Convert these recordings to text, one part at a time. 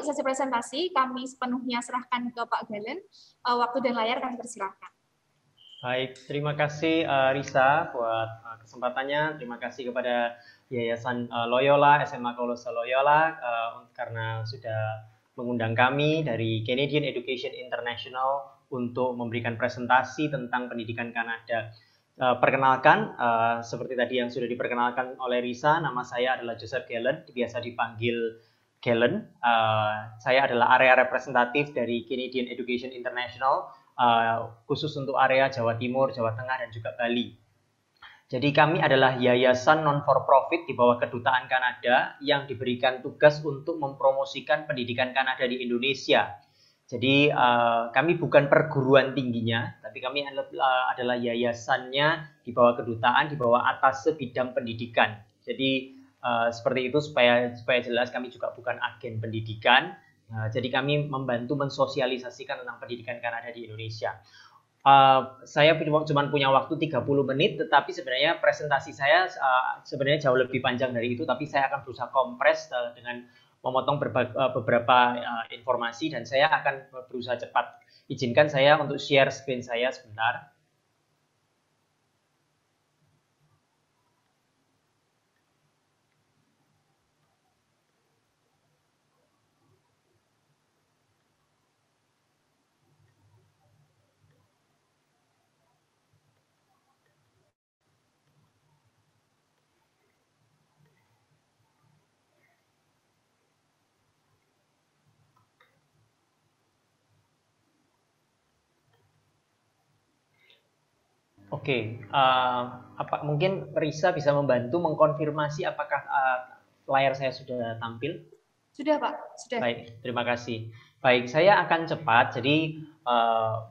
untuk sesi presentasi kami sepenuhnya serahkan ke Pak Galen. Waktu dan layar kami persilahkan. Baik, terima kasih Risa buat kesempatannya. Terima kasih kepada Yayasan Loyola, SMA Kolose Loyola karena sudah mengundang kami dari Canadian Education International untuk memberikan presentasi tentang pendidikan Kanada. Perkenalkan, seperti tadi yang sudah diperkenalkan oleh Risa, nama saya adalah Joseph Galen, biasa dipanggil Galen. Saya adalah area representatif dari Canadian Education International, khusus untuk area Jawa Timur, Jawa Tengah, dan juga Bali. Jadi kami adalah yayasan non-for-profit di bawah Kedutaan Kanada yang diberikan tugas untuk mempromosikan pendidikan Kanada di Indonesia. Jadi kami bukan perguruan tingginya, tapi kami adalah yayasannya di bawah kedutaan, di bawah atase bidang pendidikan. Jadi seperti itu supaya jelas kami juga bukan agen pendidikan. Jadi kami membantu mensosialisasikan tentang pendidikan Kanada di Indonesia. Saya cuma punya waktu 30 menit, tetapi sebenarnya presentasi saya sebenarnya jauh lebih panjang dari itu, tapi saya akan berusaha kompres dengan memotong beberapa informasi dan saya akan berusaha cepat. Izinkan saya untuk share screen saya sebentar. Oke, mungkin Risa bisa membantu mengkonfirmasi apakah layar saya sudah tampil? Sudah, Pak. Sudah. Baik, terima kasih. Baik, saya akan cepat, jadi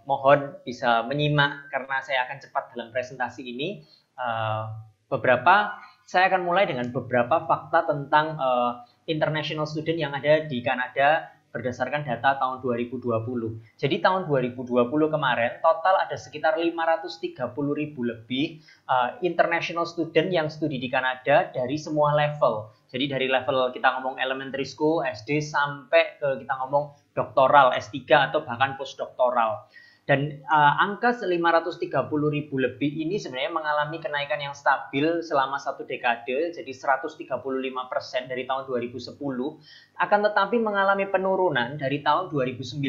mohon bisa menyimak karena saya akan cepat dalam presentasi ini. Saya akan mulai dengan beberapa fakta tentang international student yang ada di Kanada berdasarkan data tahun 2020. Jadi tahun 2020 kemarin total ada sekitar 530.000 lebih international student yang studi di Kanada dari semua level. Jadi dari level kita ngomong elementary school, SD, sampai ke kita ngomong doktoral, S3 atau bahkan postdoktoral. Dan angka 530.000 lebih ini sebenarnya mengalami kenaikan yang stabil selama satu dekade, jadi 135% dari tahun 2010, akan tetapi mengalami penurunan dari tahun 2019,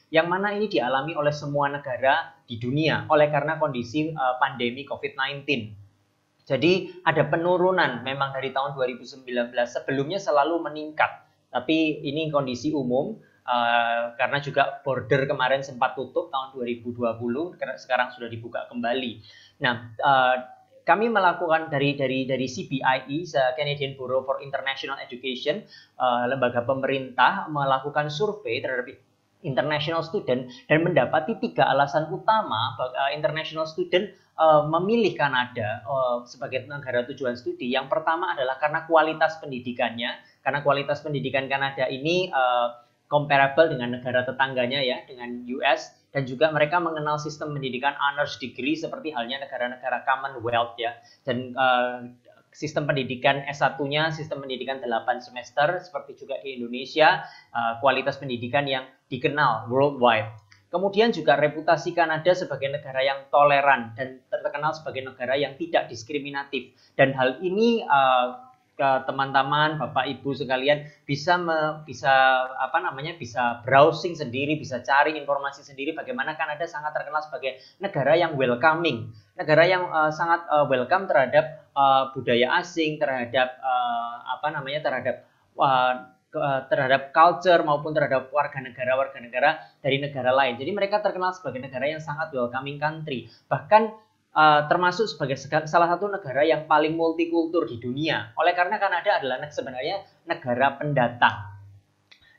yang mana ini dialami oleh semua negara di dunia oleh karena kondisi pandemi COVID-19. Jadi ada penurunan memang dari tahun 2019, sebelumnya selalu meningkat, tapi ini kondisi umum. Karena juga border kemarin sempat tutup tahun 2020, sekarang sudah dibuka kembali. Nah, kami melakukan dari CBIE, Canadian Bureau for International Education, lembaga pemerintah, melakukan survei terhadap international student dan mendapati 3 alasan utama international student memilih Kanada sebagai negara tujuan studi. Yang pertama adalah karena kualitas pendidikannya, karena kualitas pendidikan Kanada ini comparable dengan negara tetangganya ya, dengan US, dan juga mereka mengenal sistem pendidikan honors degree seperti halnya negara-negara Commonwealth ya. Dan sistem pendidikan S1-nya sistem pendidikan 8 semester seperti juga di Indonesia, kualitas pendidikan yang dikenal worldwide. Kemudian juga reputasi Kanada sebagai negara yang toleran dan terkenal sebagai negara yang tidak diskriminatif. Dan hal ini teman-teman, Bapak Ibu sekalian bisa browsing sendiri, bisa cari informasi sendiri bagaimana Kanada sangat terkenal sebagai negara yang welcoming, negara yang sangat welcome terhadap budaya asing, terhadap terhadap culture maupun terhadap warga negara dari negara lain. Jadi mereka terkenal sebagai negara yang sangat welcoming country. Bahkan termasuk sebagai salah satu negara yang paling multikultur di dunia. Oleh karena Kanada adalah sebenarnya negara pendatang.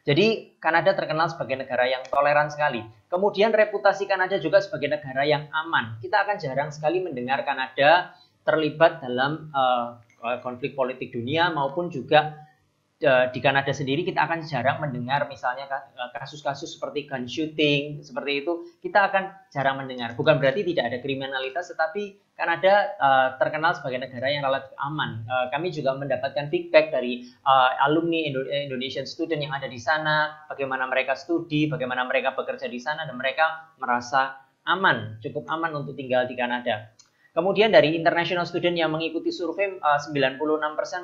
Jadi Kanada terkenal sebagai negara yang toleran sekali. Kemudian reputasi Kanada juga sebagai negara yang aman. Kita akan jarang sekali mendengar Kanada terlibat dalam konflik politik dunia maupun juga di Kanada sendiri kita akan jarang mendengar misalnya kasus-kasus seperti gun shooting seperti itu, kita akan jarang mendengar. Bukan berarti tidak ada kriminalitas, tetapi Kanada terkenal sebagai negara yang relatif aman. Kami juga mendapatkan feedback dari alumni Indonesian student yang ada di sana, bagaimana mereka studi, bagaimana mereka bekerja di sana, dan mereka merasa aman, cukup aman untuk tinggal di Kanada. Kemudian dari international student yang mengikuti survei, 96%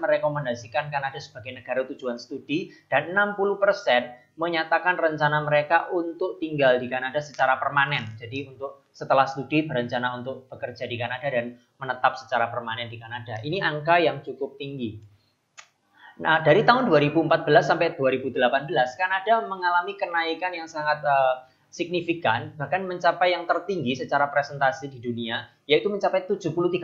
merekomendasikan Kanada sebagai negara tujuan studi, dan 60% menyatakan rencana mereka untuk tinggal di Kanada secara permanen. Jadi untuk setelah studi berencana untuk bekerja di Kanada dan menetap secara permanen di Kanada. Ini angka yang cukup tinggi. Nah, dari tahun 2014 sampai 2018, Kanada mengalami kenaikan yang sangat signifikan, bahkan mencapai yang tertinggi secara presentasi di dunia, yaitu mencapai 73%.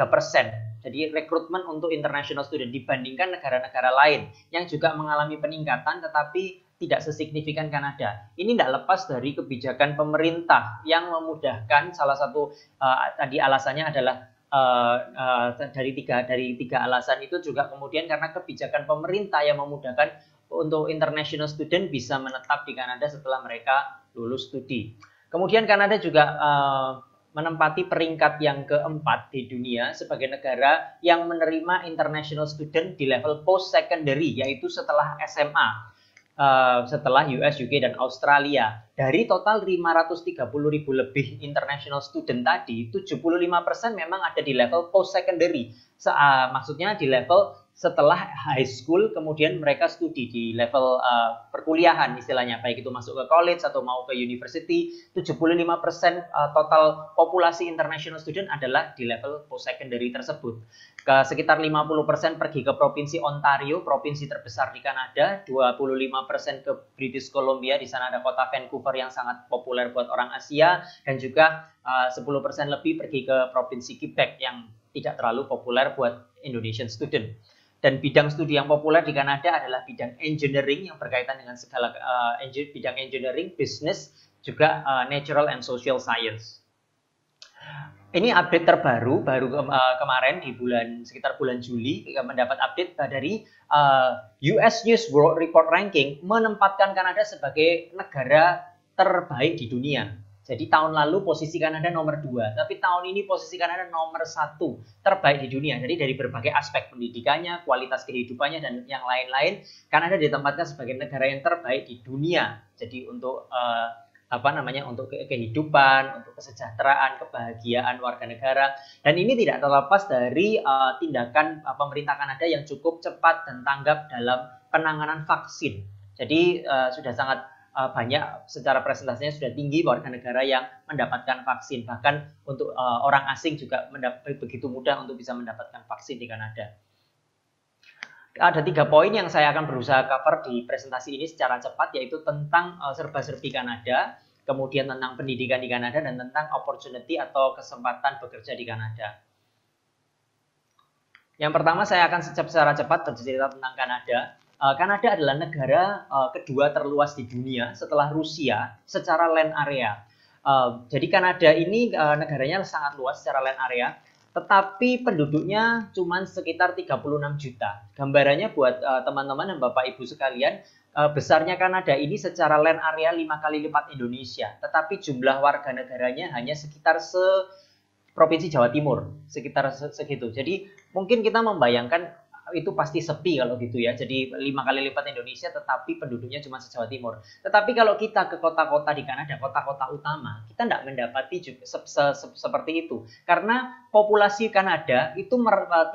Jadi rekrutmen untuk international student dibandingkan negara-negara lain yang juga mengalami peningkatan tetapi tidak sesignifikan Kanada. Ini tidak lepas dari kebijakan pemerintah yang memudahkan. Salah satu tadi alasannya adalah dari tiga alasan itu juga kemudian karena kebijakan pemerintah yang memudahkan untuk international student bisa menetap di Kanada setelah mereka lulus studi. Kemudian Kanada juga menempati peringkat yang keempat di dunia sebagai negara yang menerima international student di level post-secondary, yaitu setelah SMA, setelah US, UK, dan Australia. Dari total 530.000 lebih international student tadi, 75% memang ada di level post-secondary. Maksudnya di level setelah high school, kemudian mereka studi di level perkuliahan istilahnya, baik itu masuk ke college atau mau ke university. 75% total populasi international student adalah di level post-secondary tersebut. Sekitar 50% pergi ke Provinsi Ontario, provinsi terbesar di Kanada, 25% ke British Columbia, di sana ada kota Vancouver yang sangat populer buat orang Asia, dan juga 10% lebih pergi ke Provinsi Quebec yang tidak terlalu populer buat Indonesian student. Dan bidang studi yang populer di Kanada adalah bidang engineering yang berkaitan dengan segala bidang engineering, business, juga natural and social science. Ini update terbaru, kemarin di sekitar bulan Juli, kita mendapat update dari US News World Report Ranking menempatkan Kanada sebagai negara terbaik di dunia. Jadi tahun lalu posisi Kanada nomor 2, tapi tahun ini posisi Kanada nomor 1 terbaik di dunia. Jadi dari berbagai aspek pendidikannya, kualitas kehidupannya, dan yang lain-lain, Kanada ditempatkan sebagai negara yang terbaik di dunia. Jadi untuk untuk kehidupan, untuk kesejahteraan, kebahagiaan warga negara. Dan ini tidak terlepas dari tindakan pemerintah Kanada yang cukup cepat dan tanggap dalam penanganan vaksin. Jadi sudah sangat banyak, secara presentasinya sudah tinggi warga negara yang mendapatkan vaksin. Bahkan untuk orang asing juga begitu mudah untuk bisa mendapatkan vaksin di Kanada. Ada 3 poin yang saya akan berusaha cover di presentasi ini secara cepat, yaitu tentang serba-serbi Kanada, kemudian tentang pendidikan di Kanada, dan tentang opportunity atau kesempatan bekerja di Kanada. Yang pertama saya akan secara cepat bercerita tentang Kanada. Kanada adalah negara kedua terluas di dunia setelah Rusia secara land area. Jadi Kanada ini negaranya sangat luas secara land area, tetapi penduduknya cuma sekitar 36 juta. Gambarannya buat teman-teman dan Bapak Ibu sekalian, besarnya Kanada ini secara land area 5 kali lipat Indonesia, tetapi jumlah warga negaranya hanya sekitar Provinsi Jawa Timur, sekitar segitu. Jadi mungkin kita membayangkan itu pasti sepi kalau gitu ya. Jadi 5 kali lipat Indonesia tetapi penduduknya cuma se-Jawa Timur. Tetapi kalau kita ke kota-kota di Kanada, kota-kota utama, kita tidak mendapati juga seperti itu. Karena populasi Kanada itu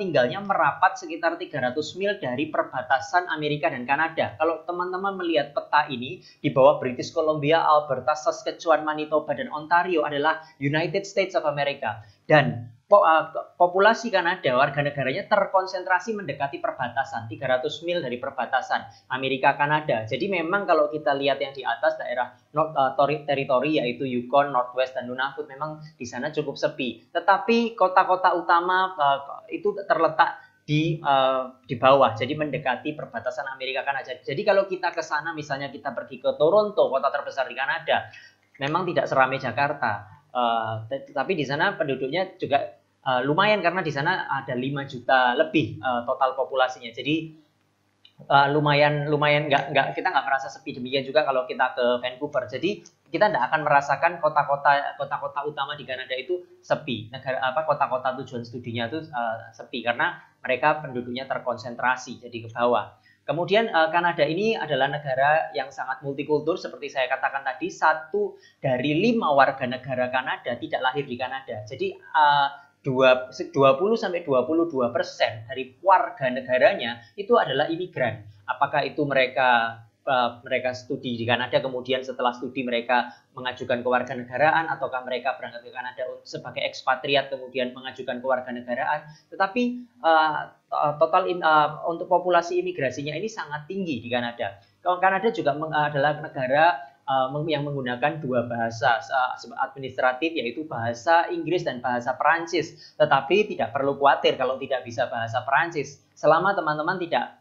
tinggalnya merapat sekitar 300 mil dari perbatasan Amerika dan Kanada. Kalau teman-teman melihat peta ini, di bawah British Columbia, Alberta, Saskatchewan, Manitoba, dan Ontario adalah United States of America. Dan populasi Kanada, warga negaranya terkonsentrasi mendekati perbatasan, 300 mil dari perbatasan Amerika-Kanada. Jadi memang kalau kita lihat yang di atas daerah teritori yaitu Yukon, Northwest, dan Nunavut, memang di sana cukup sepi. Tetapi kota-kota utama itu terletak di bawah, jadi mendekati perbatasan Amerika-Kanada. Jadi kalau kita ke sana, misalnya kita pergi ke Toronto, kota terbesar di Kanada, memang tidak seramai Jakarta. Tapi di sana penduduknya juga lumayan karena di sana ada 5 juta lebih total populasinya. Jadi lumayan nggak kita nggak merasa sepi. Demikian juga kalau kita ke Vancouver. Jadi kita tidak akan merasakan kota-kota utama di Kanada itu sepi. Kota-kota tujuan studinya itu sepi karena mereka penduduknya terkonsentrasi jadi ke bawah. Kemudian Kanada ini adalah negara yang sangat multikultur seperti saya katakan tadi, 1 dari 5 warga negara Kanada tidak lahir di Kanada. Jadi 20-22% dari warga negaranya itu adalah imigran. Apakah itu mereka studi di Kanada, kemudian setelah studi mereka mengajukan kewarganegaraan, ataukah mereka berangkat ke Kanada sebagai ekspatriat kemudian mengajukan kewarganegaraan. Tetapi untuk populasi imigrasinya ini sangat tinggi di Kanada. Kanada juga adalah negara yang menggunakan 2 bahasa administratif, yaitu bahasa Inggris dan bahasa Perancis. Tetapi tidak perlu khawatir kalau tidak bisa bahasa Perancis. Selama teman-teman tidak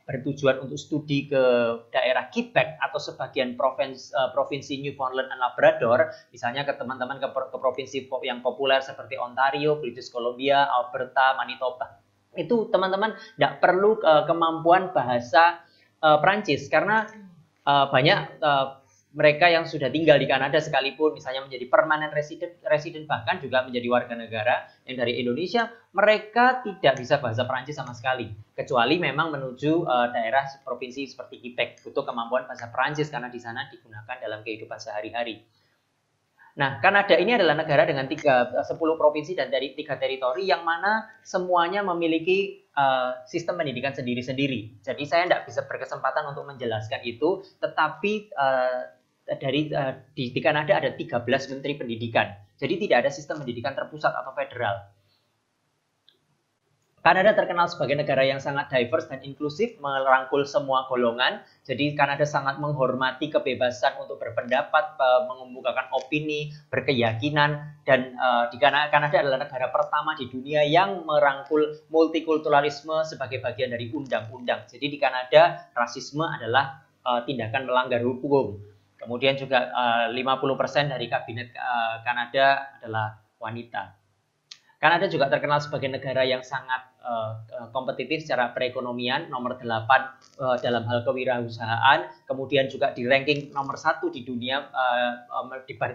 bertujuan untuk studi ke daerah Quebec atau sebagian provinsi Newfoundland and Labrador, misalnya ke teman-teman ke provinsi yang populer seperti Ontario, British Columbia, Alberta, Manitoba, itu teman-teman tidak perlu kemampuan bahasa Perancis karena banyak mereka yang sudah tinggal di Kanada sekalipun misalnya menjadi permanent resident bahkan juga menjadi warga negara yang dari Indonesia, mereka tidak bisa bahasa Perancis sama sekali kecuali memang menuju daerah provinsi seperti Quebec, butuh kemampuan bahasa Perancis karena di sana digunakan dalam kehidupan sehari-hari. Nah, Kanada ini adalah negara dengan 10 provinsi dan dari 3 teritori yang mana semuanya memiliki sistem pendidikan sendiri-sendiri. Jadi saya tidak bisa berkesempatan untuk menjelaskan itu, tetapi di Kanada ada 13 menteri pendidikan. Jadi tidak ada sistem pendidikan terpusat atau federal. Kanada terkenal sebagai negara yang sangat diverse dan inklusif, merangkul semua golongan. Jadi Kanada sangat menghormati kebebasan untuk berpendapat, mengemukakan opini, berkeyakinan, dan di Kanada adalah negara pertama di dunia yang merangkul multikulturalisme sebagai bagian dari undang-undang. Jadi di Kanada rasisme adalah tindakan melanggar hukum. Kemudian juga 50% dari kabinet Kanada adalah wanita. Kanada juga terkenal sebagai negara yang sangat kompetitif secara perekonomian, nomor 8 dalam hal kewirausahaan, kemudian juga di ranking nomor 1 di dunia,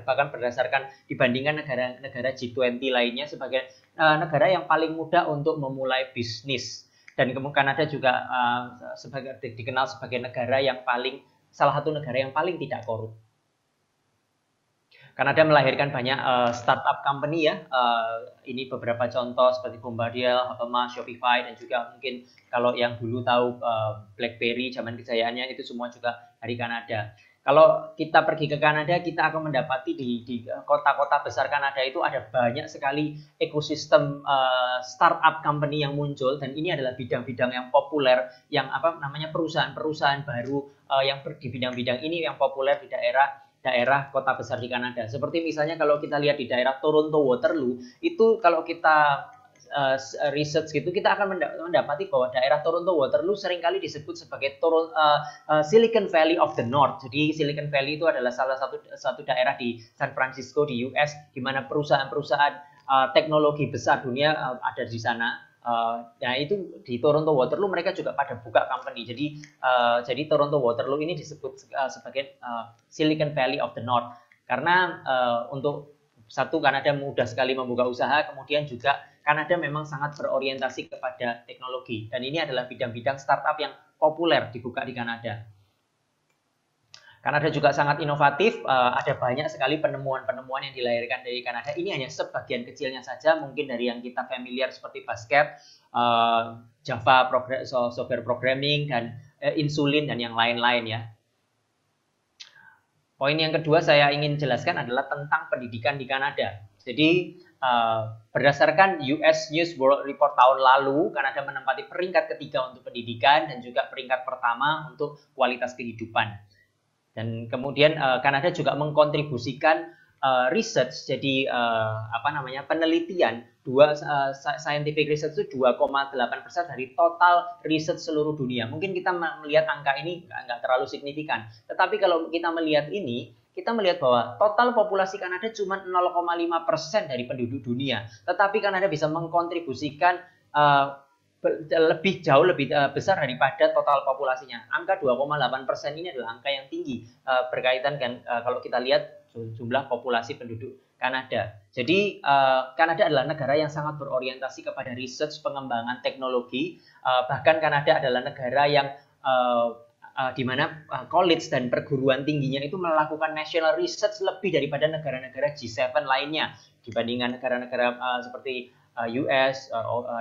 bahkan berdasarkan dibandingkan negara-negara G20 lainnya sebagai negara yang paling mudah untuk memulai bisnis. Dan kemudian Kanada juga dikenal sebagai negara yang salah satu negara yang paling tidak korup. Kanada melahirkan banyak startup company ya. Ini beberapa contoh seperti Bombardier, Alphabet, Shopify, dan juga mungkin kalau yang dulu tahu BlackBerry zaman kejayaannya itu semua juga dari Kanada. Kalau kita pergi ke Kanada, kita akan mendapati di kota-kota besar Kanada itu ada banyak sekali ekosistem startup company yang muncul, dan ini adalah bidang-bidang yang populer, yang perusahaan-perusahaan baru yang di bidang-bidang ini yang populer di daerah kota besar di Kanada. Seperti misalnya kalau kita lihat di daerah Toronto Waterloo, itu kalau kita research gitu, kita akan mendapati bahwa daerah Toronto Waterloo seringkali disebut sebagai Silicon Valley of the North. Jadi Silicon Valley itu adalah salah satu daerah di San Francisco di US, di mana perusahaan-perusahaan teknologi besar dunia ada di sana. Nah itu di Toronto Waterloo mereka juga pada buka company. Jadi Toronto Waterloo ini disebut sebagai Silicon Valley of the North karena untuk satu, Kanada mudah sekali membuka usaha, kemudian juga Kanada memang sangat berorientasi kepada teknologi, dan ini adalah bidang-bidang startup yang populer dibuka di Kanada. Kanada juga sangat inovatif, ada banyak sekali penemuan-penemuan yang dilahirkan dari Kanada. Ini hanya sebagian kecilnya saja, mungkin dari yang kita familiar seperti basket, Java software programming, dan insulin, dan yang lain-lain ya. Poin yang kedua saya ingin jelaskan adalah tentang pendidikan di Kanada. Jadi berdasarkan US News World Report tahun lalu, Kanada menempati peringkat ketiga untuk pendidikan dan juga peringkat pertama untuk kualitas kehidupan. Dan kemudian Kanada juga mengkontribusikan research, jadi penelitian, scientific research itu 2,8% dari total research seluruh dunia. Mungkin kita melihat angka ini nggak terlalu signifikan, tetapi kalau kita melihat ini, kita melihat bahwa total populasi Kanada cuma 0,5% dari penduduk dunia, tetapi Kanada bisa mengkontribusikan jauh lebih besar daripada total populasinya. Angka 2,8% ini adalah angka yang tinggi berkaitan dengan kalau kita lihat jumlah populasi penduduk Kanada. Jadi Kanada adalah negara yang sangat berorientasi kepada research pengembangan teknologi. Bahkan Kanada adalah negara yang di mana college dan perguruan tingginya itu melakukan national research lebih daripada negara-negara G7 lainnya dibandingkan negara-negara seperti US,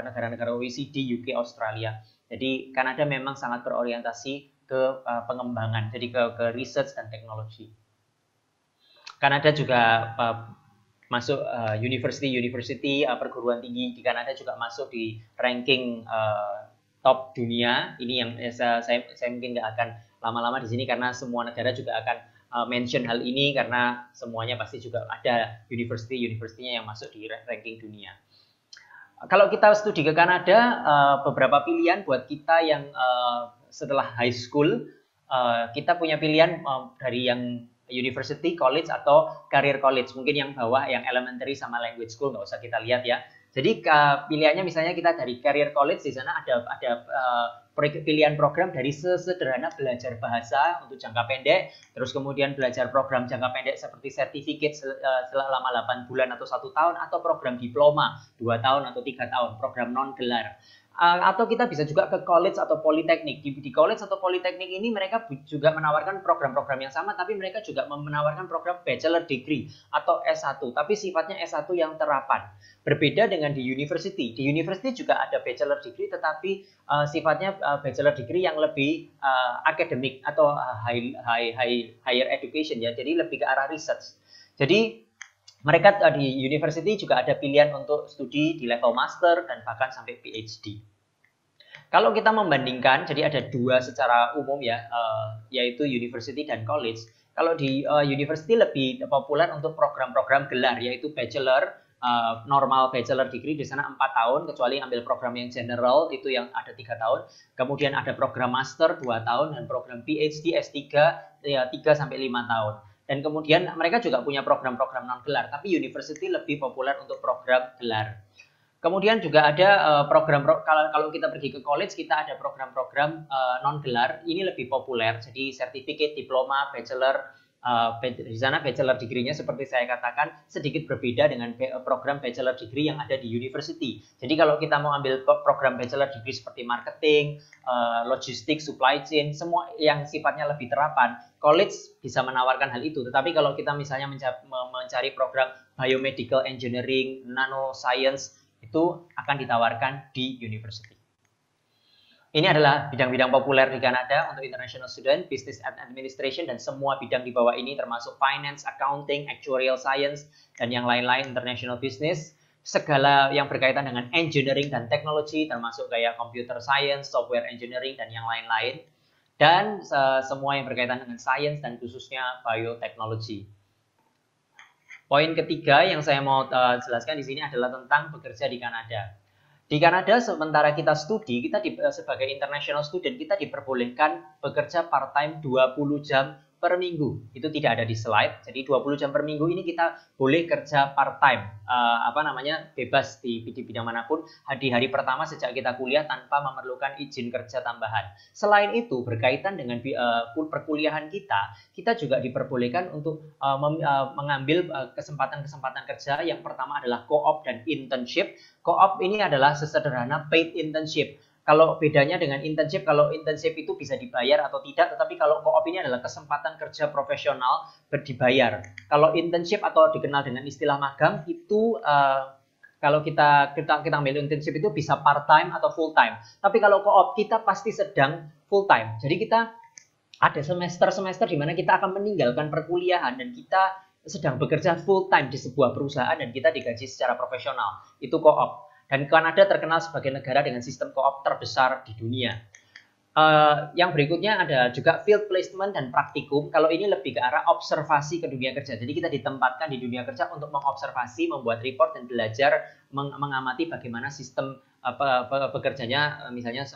negara-negara OECD, UK, Australia. Jadi Kanada memang sangat berorientasi ke pengembangan, jadi ke research dan teknologi. Kanada juga masuk university perguruan tinggi di Kanada juga masuk di ranking top dunia. Ini yang saya mungkin nggak akan lama-lama di sini karena semua negara juga akan mention hal ini karena semuanya pasti juga ada university-nya yang masuk di ranking dunia. Kalau kita studi ke Kanada, beberapa pilihan buat kita yang setelah high school, kita punya pilihan dari yang university, college, atau career college. Mungkin yang bawah, yang elementary sama language school, nggak usah kita lihat ya. Jadi pilihannya misalnya kita dari career college, di sana ada pilihan program dari sesederhana belajar bahasa untuk jangka pendek, terus kemudian belajar program jangka pendek seperti sertifikat selama 8 bulan atau 1 tahun, atau program diploma 2 tahun atau 3 tahun, program non-gelar. Atau kita bisa juga ke college atau politeknik. Di college atau politeknik ini mereka juga menawarkan program-program yang sama, tapi mereka juga menawarkan program bachelor degree atau S1, tapi sifatnya S1 yang terapan. Berbeda dengan di university. Di university juga ada bachelor degree, tetapi sifatnya bachelor degree yang lebih akademik atau higher education ya. Jadi lebih ke arah research. Jadi mereka di university juga ada pilihan untuk studi di level master dan bahkan sampai PhD. Kalau kita membandingkan, jadi ada dua secara umum ya, yaitu university dan college. Kalau di university lebih populer untuk program-program gelar, yaitu bachelor, normal bachelor degree di sana 4 tahun, kecuali ambil program yang general itu yang ada 3 tahun. Kemudian ada program master 2 tahun dan program PhD S3 ya 3 sampai 5 tahun. Dan kemudian mereka juga punya program-program non-gelar, tapi university lebih populer untuk program gelar. Kemudian juga ada kalau kita pergi ke college, kita ada program-program non-gelar, ini lebih populer, jadi sertifikat, diploma, bachelor, di sana bachelor degree-nya seperti saya katakan sedikit berbeda dengan program bachelor degree yang ada di university. Jadi kalau kita mau ambil program bachelor degree seperti marketing, logistik, supply chain, semua yang sifatnya lebih terapan, college bisa menawarkan hal itu. Tetapi kalau kita misalnya mencari program biomedical engineering, nanoscience, itu akan ditawarkan di university. Ini adalah bidang-bidang populer di Kanada untuk international student, business and administration, dan semua bidang di bawah ini termasuk finance, accounting, actuarial science, dan yang lain-lain international business. Segala yang berkaitan dengan engineering dan teknologi, termasuk kayak computer science, software engineering, dan yang lain-lain. Dan semua yang berkaitan dengan science dan khususnya biotechnology. Poin ketiga yang saya mau jelaskan di sini adalah tentang bekerja di Kanada. Di Kanada, sementara kita studi, sebagai international student, kita diperbolehkan bekerja part-time 20 jam per minggu. Itu tidak ada di slide. Jadi 20 jam per minggu ini kita boleh kerja part-time, bebas di bidang manapun. Di hari pertama sejak kita kuliah tanpa memerlukan izin kerja tambahan. Selain itu, berkaitan dengan perkuliahan kita juga diperbolehkan untuk mengambil kesempatan-kesempatan kerja. Yang pertama adalah co-op dan internship. Co-op ini adalah sesederhana paid internship. Kalau bedanya dengan internship, kalau internship itu bisa dibayar atau tidak, tetapi kalau co-op ini adalah kesempatan kerja profesional berdibayar. Kalau internship atau dikenal dengan istilah magang itu kalau kita ambil internship itu bisa part-time atau full-time. Tapi kalau co-op kita pasti sedang full-time. Jadi kita ada semester-semester di mana kita akan meninggalkan perkuliahan dan kita sedang bekerja full-time di sebuah perusahaan dan kita digaji secara profesional. Itu co-op. Dan Kanada terkenal sebagai negara dengan sistem co-op terbesar di dunia. Yang berikutnya ada juga field placement dan praktikum. Kalau ini lebih ke arah observasi ke dunia kerja. Jadi kita ditempatkan di dunia kerja untuk mengobservasi, membuat report dan belajar mengamati bagaimana sistem bekerjanya misalnya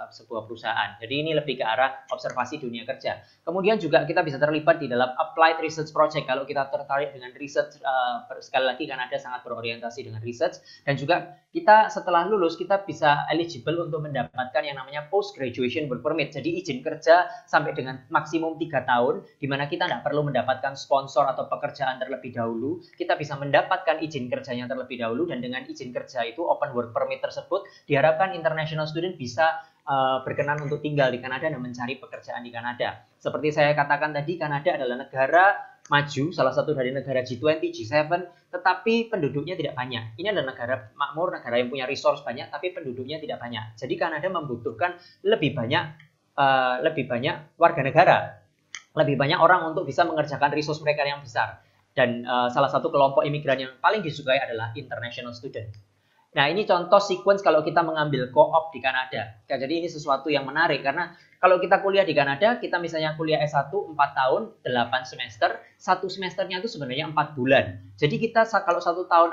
sebuah perusahaan. Jadi ini lebih ke arah observasi dunia kerja. Kemudian juga kita bisa terlibat di dalam applied research project. Kalau kita tertarik dengan research, sekali lagi Kanada sangat berorientasi dengan research. Dan juga kita setelah lulus kita bisa eligible untuk mendapatkan yang namanya post graduation work permit. Jadi izin kerja sampai dengan maksimum 3 tahun, di mana kita tidak perlu mendapatkan sponsor atau pekerjaan terlebih dahulu. Kita bisa mendapatkan izin kerjanya terlebih dahulu, dan dengan izin kerja itu open work permit tersebut diharapkan international student bisa berkenan untuk tinggal di Kanada dan mencari pekerjaan di Kanada. Seperti saya katakan tadi, Kanada adalah negara maju, salah satu dari negara G20, G7, tetapi penduduknya tidak banyak. Ini adalah negara makmur, negara yang punya resource banyak, tapi penduduknya tidak banyak. Jadi Kanada membutuhkan lebih banyak warga negara, lebih banyak orang untuk bisa mengerjakan resource mereka yang besar. Dan salah satu kelompok imigran yang paling disukai adalah international student. Nah, ini contoh sequence kalau kita mengambil co-op di Kanada. Ya, jadi ini sesuatu yang menarik karena kalau kita kuliah di Kanada, kita misalnya kuliah S1 4 tahun, 8 semester, satu semesternya itu sebenarnya 4 bulan. Jadi kita kalau satu tahun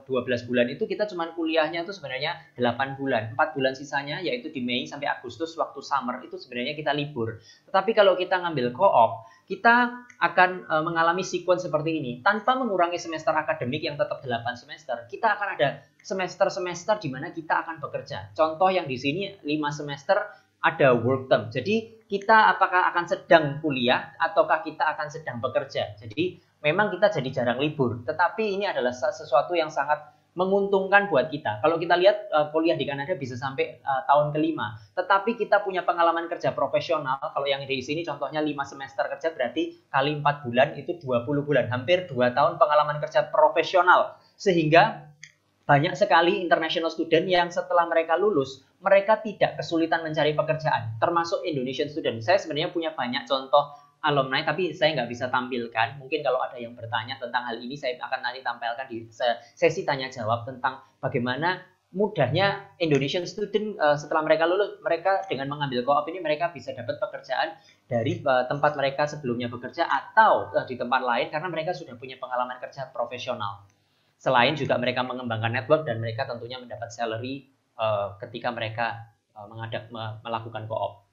12 bulan itu kita cuma kuliahnya itu sebenarnya 8 bulan. 4 bulan sisanya yaitu di Mei sampai Agustus waktu summer itu sebenarnya kita libur. Tetapi kalau kita ngambil co-op, kita akan mengalami sequence seperti ini. Tanpa mengurangi semester akademik yang tetap 8 semester, kita akan ada semester-semester di mana kita akan bekerja. Contoh yang di sini 5 semester ada work term. Jadi kita apakah akan sedang kuliah ataukah kita akan sedang bekerja. Jadi memang kita jadi jarang libur. Tetapi ini adalah sesuatu yang sangat menguntungkan buat kita. Kalau kita lihat kuliah di Kanada bisa sampai tahun kelima. Tetapi kita punya pengalaman kerja profesional. Kalau yang di sini contohnya 5 semester kerja berarti kali 4 bulan itu 20 bulan. Hampir 2 tahun pengalaman kerja profesional. Sehingga banyak sekali international student yang setelah mereka lulus, mereka tidak kesulitan mencari pekerjaan. Termasuk Indonesian student. Saya sebenarnya punya banyak contoh alumni, tapi saya nggak bisa tampilkan. Mungkin kalau ada yang bertanya tentang hal ini, saya akan nanti tampilkan di sesi tanya jawab tentang bagaimana mudahnya Indonesian student setelah mereka lulus, mereka dengan mengambil co-op ini mereka bisa dapat pekerjaan dari tempat mereka sebelumnya bekerja atau di tempat lain karena mereka sudah punya pengalaman kerja profesional. Selain juga mereka mengembangkan network dan mereka tentunya mendapat salary ketika mereka melakukan co-op.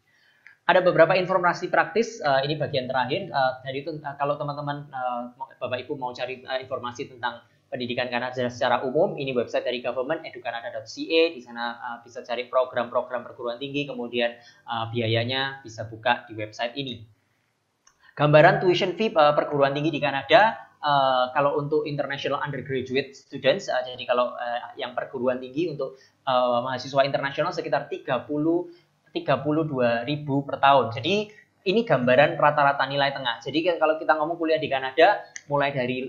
Ada beberapa informasi praktis, ini bagian terakhir. Jadi itu kalau teman-teman Bapak Ibu mau cari informasi tentang pendidikan Kanada secara umum, ini website dari government educanada.ca. Di sana bisa cari program-program perguruan tinggi, kemudian biayanya bisa buka di website ini. Gambaran tuition fee perguruan tinggi di Kanada. Kalau untuk international undergraduate students, jadi kalau yang perguruan tinggi untuk mahasiswa internasional sekitar 32.000 per tahun. Jadi ini gambaran rata-rata nilai tengah. Jadi kalau kita ngomong kuliah di Kanada, mulai dari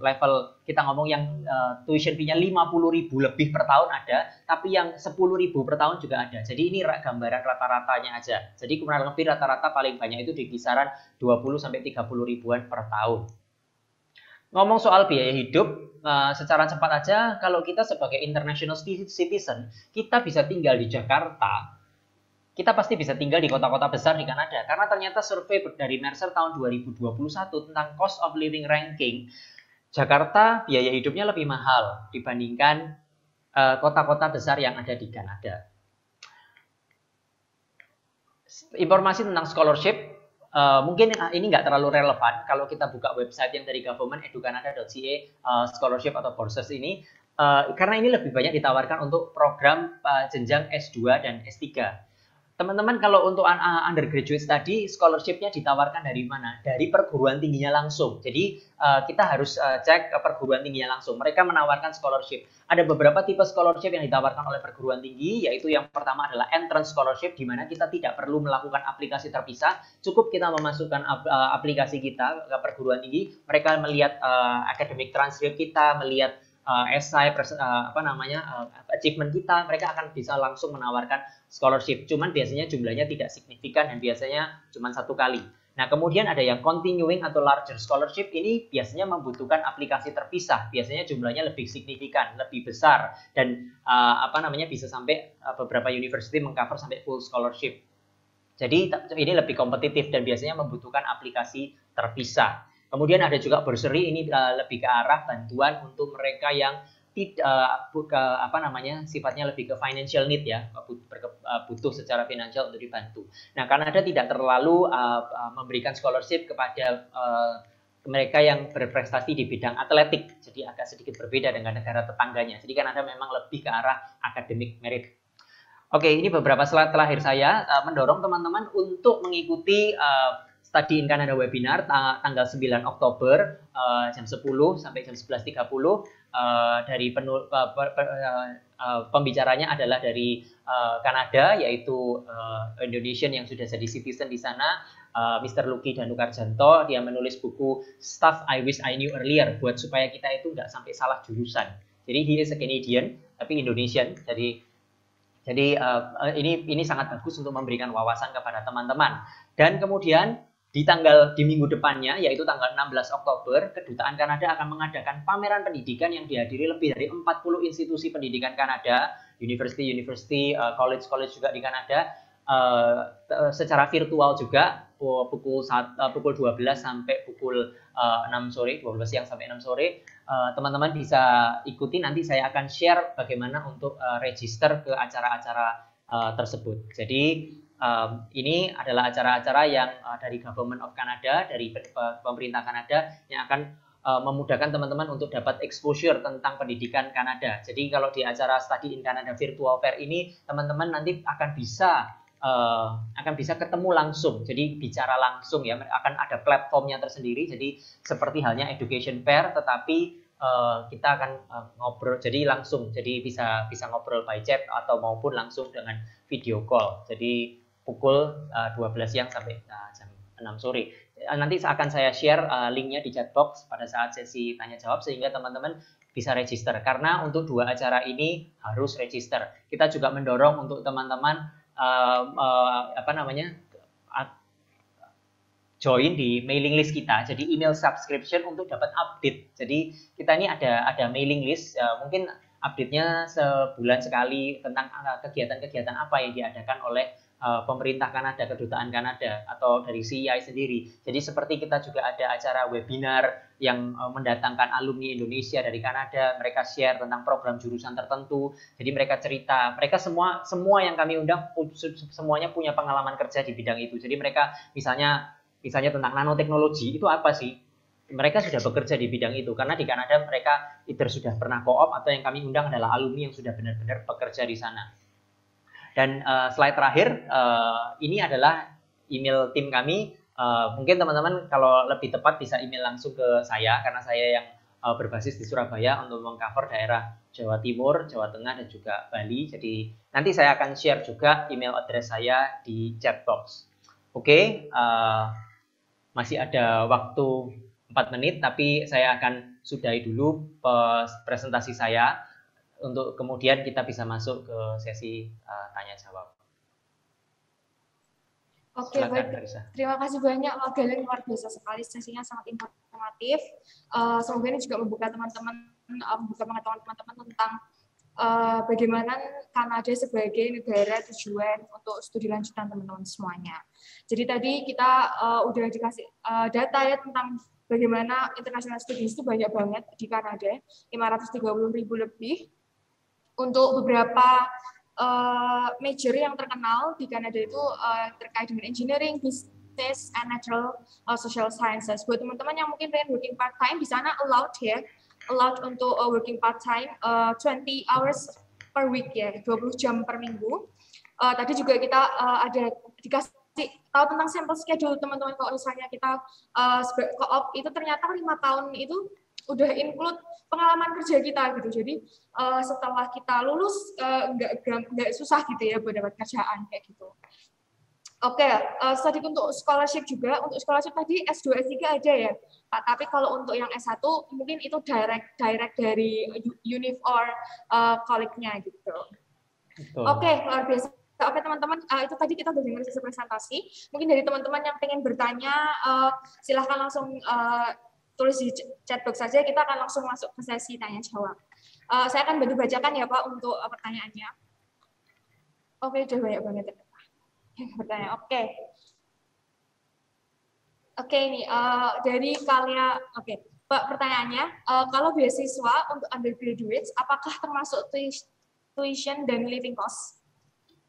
level kita ngomong yang tuition fee-nya 50.000 lebih per tahun ada, tapi yang 10.000 per tahun juga ada. Jadi ini gambaran rata-ratanya aja. Jadi kurang lebih rata-rata paling banyak itu di kisaran 20 sampai 30 ribuan per tahun. Ngomong soal biaya hidup, secara cepat aja, kalau kita sebagai international citizen, kita bisa tinggal di Jakarta, kita pasti bisa tinggal di kota-kota besar di Kanada. Karena ternyata survei dari Mercer tahun 2021 tentang cost of living ranking, Jakarta biaya hidupnya lebih mahal dibandingkan kota-kota besar yang ada di Kanada. Informasi tentang scholarship, mungkin ini nggak terlalu relevan kalau kita buka website yang dari government educanada.ca scholarship atau bourses ini, karena ini lebih banyak ditawarkan untuk program jenjang S2 dan S3. Teman-teman kalau untuk undergraduate study, scholarship-nya ditawarkan dari mana? Dari perguruan tingginya langsung. Jadi kita harus cek perguruan tingginya langsung. Mereka menawarkan scholarship. Ada beberapa tipe scholarship yang ditawarkan oleh perguruan tinggi, yaitu yang pertama adalah entrance scholarship, di mana kita tidak perlu melakukan aplikasi terpisah. Cukup kita memasukkan aplikasi kita ke perguruan tinggi. Mereka melihat academic transcript kita, melihat esai, achievement kita, mereka akan bisa langsung menawarkan scholarship. Cuman biasanya jumlahnya tidak signifikan dan biasanya cuma 1 kali. Nah, kemudian ada yang continuing atau larger scholarship, ini biasanya membutuhkan aplikasi terpisah. Biasanya jumlahnya lebih signifikan, lebih besar dan bisa sampai beberapa university mengcover sampai full scholarship. Jadi ini lebih kompetitif dan biasanya membutuhkan aplikasi terpisah. Kemudian ada juga bursary, ini lebih ke arah bantuan untuk mereka yang apa namanya, sifatnya lebih ke financial need ya, butuh secara finansial untuk dibantu. Nah, Kanada tidak terlalu memberikan scholarship kepada mereka yang berprestasi di bidang atletik, jadi agak sedikit berbeda dengan negara tetangganya. Jadi Kanada memang lebih ke arah academic merit. Oke, ini beberapa slide terakhir saya mendorong teman-teman untuk mengikuti Study in Canada webinar tanggal 9 Oktober jam 10 sampai jam 11.30. Dari pembicaranya adalah dari Kanada, yaitu Indonesian yang sudah jadi citizen di sana, Mr. Lucky Danukarjanto. Dia menulis buku Stuff I Wish I Knew Earlier, buat supaya kita itu nggak sampai salah jurusan. Jadi he is a Canadian tapi Indonesian. Jadi ini sangat bagus untuk memberikan wawasan kepada teman-teman. Dan kemudian di minggu depannya, yaitu tanggal 16 Oktober, Kedutaan Kanada akan mengadakan pameran pendidikan yang dihadiri lebih dari 40 institusi pendidikan Kanada, university, college juga di Kanada, secara virtual juga, pukul 12 sampai pukul 6 sore, 12 siang sampai 6 sore. Teman-teman bisa ikuti, nanti saya akan share bagaimana untuk register ke acara-acara tersebut. Jadi ini adalah acara-acara yang dari Government of Canada, dari pemerintah Kanada, yang akan memudahkan teman-teman untuk dapat exposure tentang pendidikan Kanada. Jadi kalau di acara Study in Canada Virtual Fair ini, teman-teman nanti akan bisa ketemu langsung, jadi bicara langsung ya, akan ada platformnya tersendiri. Jadi seperti halnya education fair, tetapi kita akan ngobrol jadi langsung, jadi bisa ngobrol by chat atau maupun langsung dengan video call. Jadi pukul 12 siang sampai jam 6 sore. Nanti akan saya share linknya di chat box pada saat sesi tanya jawab, sehingga teman-teman bisa register. Karena untuk 2 acara ini harus register. Kita juga mendorong untuk teman-teman join di mailing list kita, jadi email subscription untuk dapat update. Jadi kita ini ada mailing list, mungkin update-nya sebulan sekali tentang kegiatan-kegiatan apa yang diadakan oleh pemerintah Kanada, Kedutaan Kanada, atau dari CEI sendiri. Jadi seperti kita juga ada acara webinar yang mendatangkan alumni Indonesia dari Kanada, mereka share tentang program jurusan tertentu. Jadi mereka cerita, mereka semua yang kami undang semuanya punya pengalaman kerja di bidang itu. Jadi mereka misalnya tentang nanoteknologi itu apa sih? Mereka sudah bekerja di bidang itu, karena di Kanada mereka either sudah pernah co-op, atau yang kami undang adalah alumni yang sudah benar-benar bekerja di sana. Dan slide terakhir, ini adalah email tim kami. Mungkin teman-teman kalau lebih tepat bisa email langsung ke saya, karena saya yang berbasis di Surabaya untuk mengcover daerah Jawa Timur, Jawa Tengah, dan juga Bali. Jadi nanti saya akan share juga email address saya di chat box. Oke, masih ada waktu 4 menit, tapi saya akan sudahi dulu presentasi saya untuk kemudian kita bisa masuk ke sesi tanya jawab. Oke, baik. Terima kasih banyak Pak Galen, luar biasa sekali, sesinya sangat informatif. Semoga ini juga membuka pengetahuan teman-teman tentang bagaimana Kanada sebagai negara tujuan untuk studi lanjutan teman-teman semuanya. Jadi tadi kita udah dikasih data ya tentang bagaimana international studies itu banyak banget di Kanada, 530.000 lebih. Untuk beberapa major yang terkenal di Kanada itu terkait dengan engineering, business, and natural social sciences. Buat teman-teman yang mungkin pengen working part time, di sana allowed untuk working part time 20 hours per week ya, 20 jam per minggu. Tadi juga kita ada dikasih tahu tentang sampel schedule teman-teman. Kalau misalnya kita co-op itu ternyata 5 tahun itu udah include pengalaman kerja kita gitu. Jadi setelah kita lulus nggak susah gitu ya buat dapat kerjaan kayak gitu. Oke, tadi untuk scholarship juga, untuk scholarship tadi S2, S3 aja ya, Pak. Tapi kalau untuk yang S1 mungkin itu direct dari univ or college-nya gitu. Oke, luar biasa. Oke teman-teman, itu tadi kita udah dengar sesi presentasi. Mungkin dari teman-teman yang pengen bertanya, silahkan langsung tulis di chat box saja, kita akan langsung masuk ke sesi tanya jawab. Saya akan bantu bacakan ya Pak untuk pertanyaannya. Oke, udah banyak banget ya Pak yang bertanya. Oke ini dari kalian. Oke, Pak, pertanyaannya, kalau beasiswa untuk undergraduates, apakah termasuk tuition dan living cost?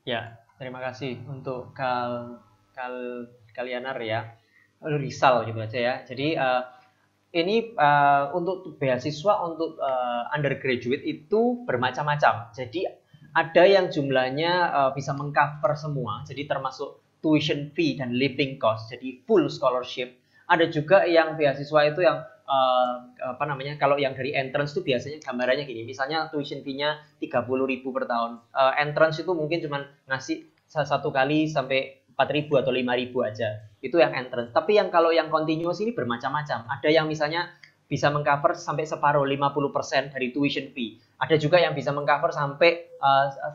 Ya, terima kasih untuk Kalianar ya, Rizal gitu aja ya. Jadi ini untuk beasiswa untuk undergraduate itu bermacam-macam. Jadi ada yang jumlahnya bisa mengcover semua, jadi termasuk tuition fee dan living cost, jadi full scholarship. Ada juga yang beasiswa itu yang apa namanya, kalau yang dari entrance itu biasanya gambarannya gini, misalnya tuition fee-nya 30.000 per tahun. Entrance itu mungkin cuma ngasih satu kali sampai 4.000 atau 5.000 aja. Itu yang entrance. Tapi yang kalau yang continuous ini bermacam-macam. Ada yang misalnya bisa mengcover sampai separuh 50% dari tuition fee. Ada juga yang bisa mengcover sampai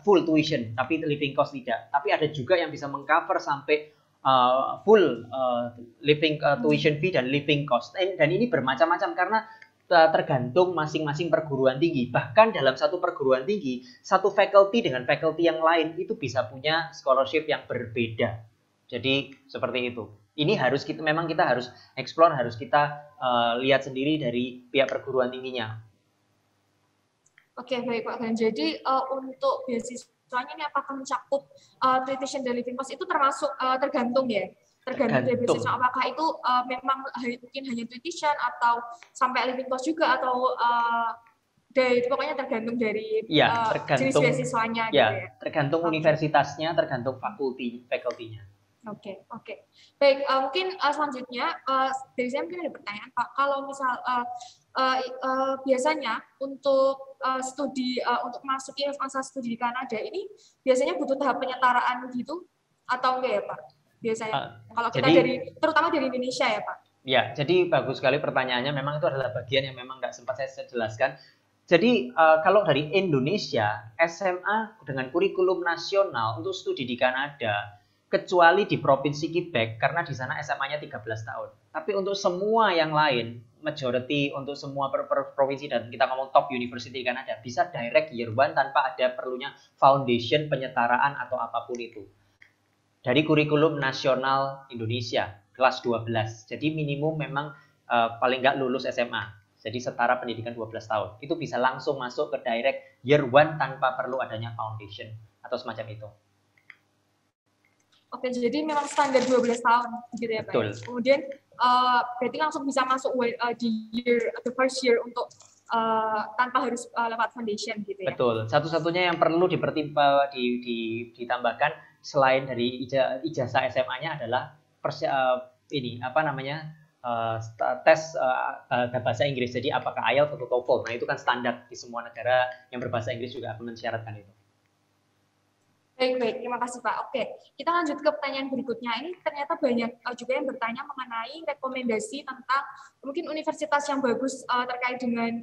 full tuition, tapi living cost tidak. Tapi ada juga yang bisa mengcover sampai full living tuition fee dan living cost. Dan ini bermacam-macam karena tergantung masing-masing perguruan tinggi. Bahkan dalam satu perguruan tinggi, satu faculty dengan faculty yang lain itu bisa punya scholarship yang berbeda. Jadi seperti itu. Ini memang kita harus explore, harus kita lihat sendiri dari pihak perguruan tingginya. Oke, baik Pak Gan. Jadi untuk beasiswanya ini apakah mencakup tuition dan living cost itu termasuk tergantung ya? Tergantung dari beasiswa, apakah itu memang mungkin hanya tuition atau sampai living cost juga, atau itu pokoknya tergantung dari jenis beasiswanya ya, gitu ya? Tergantung universitasnya, tergantung faculty-nya. Oke. Baik, mungkin selanjutnya dari saya mungkin ada pertanyaan Pak. Kalau misal biasanya untuk studi untuk masuk universitas studi di Kanada ini biasanya butuh tahap penyetaraan gitu atau enggak ya Pak? Biasanya kalau kita terutama dari Indonesia ya Pak. Ya, jadi bagus sekali pertanyaannya. Memang itu adalah bagian yang memang nggak sempat saya jelaskan. Jadi kalau dari Indonesia, SMA dengan kurikulum nasional untuk studi di Kanada, kecuali di Provinsi Quebec, karena di sana SMA-nya 13 tahun. Tapi untuk semua yang lain, majority untuk semua provinsi, dan kita ngomong top university di Kanada, bisa direct year 1 tanpa ada perlunya foundation, penyetaraan, atau apapun itu. Dari kurikulum nasional Indonesia, kelas 12. Jadi minimum memang paling nggak lulus SMA. Jadi setara pendidikan 12 tahun. Itu bisa langsung masuk ke direct year 1 tanpa perlu adanya foundation atau semacam itu. Oke, jadi memang standar 12 tahun gitu ya Pak. Betul. Kemudian berarti langsung bisa masuk di the first year untuk tanpa harus lewat foundation gitu ya. Betul. Satu-satunya yang perlu ditambahkan selain dari ijazah SMA-nya adalah tes bahasa Inggris. Jadi apakah IELTS atau TOEFL. Nah, itu kan standar di semua negara yang berbahasa Inggris juga akan mensyaratkan itu. Baik, terima kasih Pak. Oke, kita lanjut ke pertanyaan berikutnya. Ini ternyata banyak juga yang bertanya mengenai rekomendasi tentang mungkin universitas yang bagus terkait dengan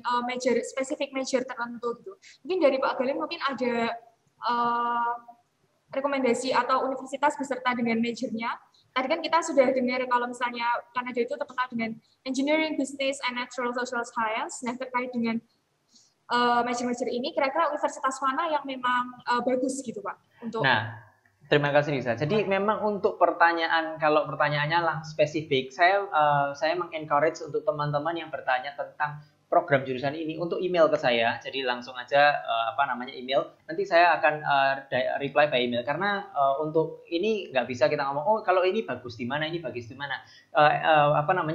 spesifik major tertentu gitu. Mungkin dari Pak Galin mungkin ada rekomendasi atau universitas beserta dengan majornya. Tadi kan kita sudah dengar kalau misalnya Kanada itu terkenal dengan engineering, business, and natural social science. Nah, terkait dengan major-major ini, kira-kira universitas mana yang memang bagus gitu Pak? Nah, terima kasih Lisa. Jadi memang untuk kalau pertanyaannya spesifik, saya mengencourage untuk teman-teman yang bertanya tentang program jurusan ini untuk email ke saya. Jadi langsung aja email. Nanti saya akan reply by email, karena untuk ini nggak bisa kita ngomong kalau ini bagus di mana, ini bagus di mana.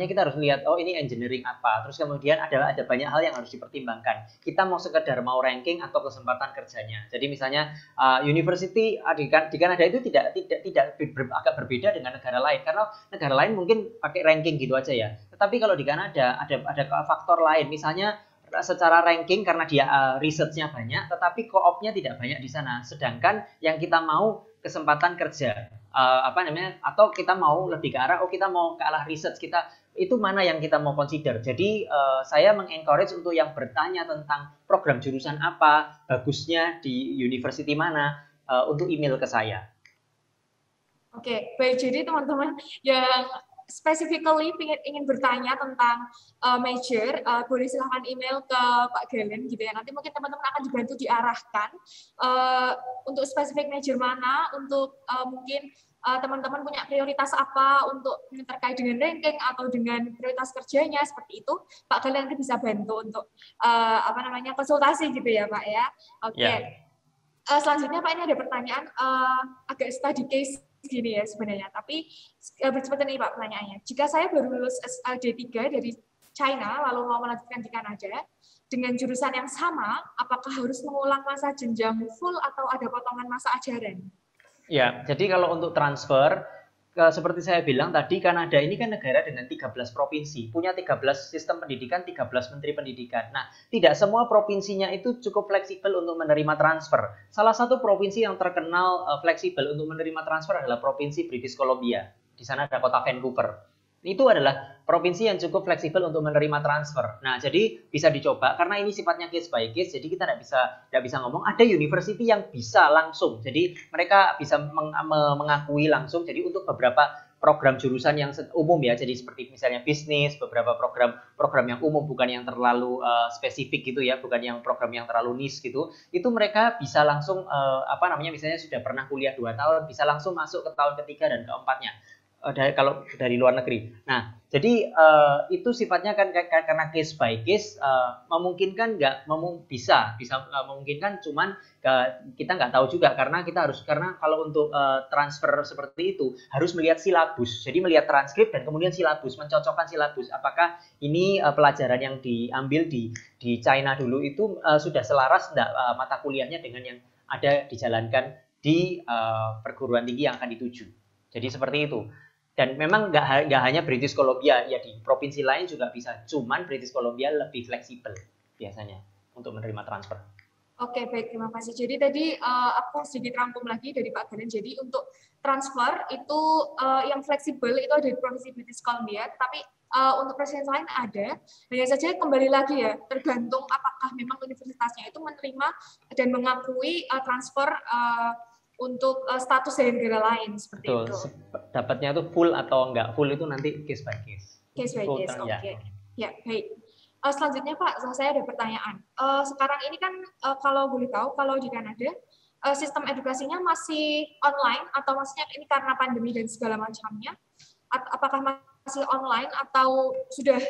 Kita harus lihat ini engineering apa. Terus kemudian ada banyak hal yang harus dipertimbangkan. Kita mau sekedar mau ranking atau kesempatan kerjanya. Jadi misalnya university di Kanada itu tidak agak berbeda dengan negara lain, karena negara lain mungkin pakai ranking gitu aja ya. Tetapi kalau di Kanada ada faktor lain, misalnya secara ranking karena dia research-nya banyak, tetapi co-op-nya tidak banyak di sana. Sedangkan yang kita mau kesempatan kerja, atau kita mau lebih ke arah, kita mau ke arah research, itu mana yang kita mau consider. Jadi saya mengencourage untuk yang bertanya tentang program jurusan apa, bagusnya di university mana, untuk email ke saya. Oke, baik. Jadi teman-teman yang specifically ingin bertanya tentang major, boleh silahkan email ke Pak Galen gitu ya. Nanti mungkin teman-teman akan dibantu diarahkan untuk spesifik major mana, untuk mungkin teman-teman punya prioritas apa untuk terkait dengan ranking atau dengan prioritas kerjanya seperti itu, Pak kalian nanti bisa bantu untuk konsultasi gitu ya Pak ya. Oke. Yeah. Selanjutnya Pak, ini ada pertanyaan agak study case gini ya sebenarnya, tapi seperti ini Pak pertanyaannya. Jika saya baru lulus D3 dari China lalu mau melanjutkan di Kanada dengan jurusan yang sama, apakah harus mengulang masa jenjang full atau ada potongan masa ajaran? Ya, jadi kalau untuk transfer, seperti saya bilang tadi, Kanada ini kan negara dengan 13 provinsi, punya 13 sistem pendidikan, 13 menteri pendidikan. Nah, tidak semua provinsinya itu cukup fleksibel untuk menerima transfer. Salah satu provinsi yang terkenal fleksibel untuk menerima transfer adalah Provinsi British Columbia. Di sana ada kota Vancouver. Itu adalah provinsi yang cukup fleksibel untuk menerima transfer. Nah, jadi bisa dicoba karena ini sifatnya case by case. Jadi kita tidak bisa ngomong ada university yang bisa langsung. Jadi mereka bisa mengakui langsung. Jadi untuk beberapa program jurusan yang umum ya. Jadi seperti misalnya bisnis, beberapa program yang umum bukan yang terlalu spesifik gitu ya, bukan yang program yang terlalu niche gitu. Itu mereka bisa langsung misalnya sudah pernah kuliah 2 tahun bisa langsung masuk ke tahun ketiga dan keempatnya. Kalau dari luar negeri. Nah, jadi itu sifatnya kan karena case by case, memungkinkan bisa memungkinkan, cuman kita nggak tahu juga karena kalau untuk transfer seperti itu harus melihat silabus. Jadi melihat transkrip dan kemudian silabus, mencocokkan silabus. Apakah ini pelajaran yang diambil di China dulu itu sudah selaras enggak mata kuliahnya dengan yang ada dijalankan di perguruan tinggi yang akan dituju. Jadi seperti itu. Dan memang nggak hanya British Columbia, ya di provinsi lain juga bisa. Cuman British Columbia lebih fleksibel biasanya untuk menerima transfer. Oke, baik, terima kasih. Jadi tadi aku sedikit rangkum lagi dari Pak Galen. Jadi untuk transfer itu yang fleksibel itu ada di provinsi British Columbia, tapi untuk provinsi lain ada. Hanya saja kembali lagi ya, tergantung apakah memang universitasnya itu menerima dan mengakui transfer untuk status dari negara lain seperti Betul. itu. Dapatnya itu full atau enggak full itu nanti case by case. Case by case, oke. Ya, baik. Selanjutnya Pak, saya ada pertanyaan. Sekarang ini kan kalau boleh tahu, kalau di Kanada sistem edukasinya masih online atau maksudnya ini karena pandemi dan segala macamnya, apakah masih online atau sudah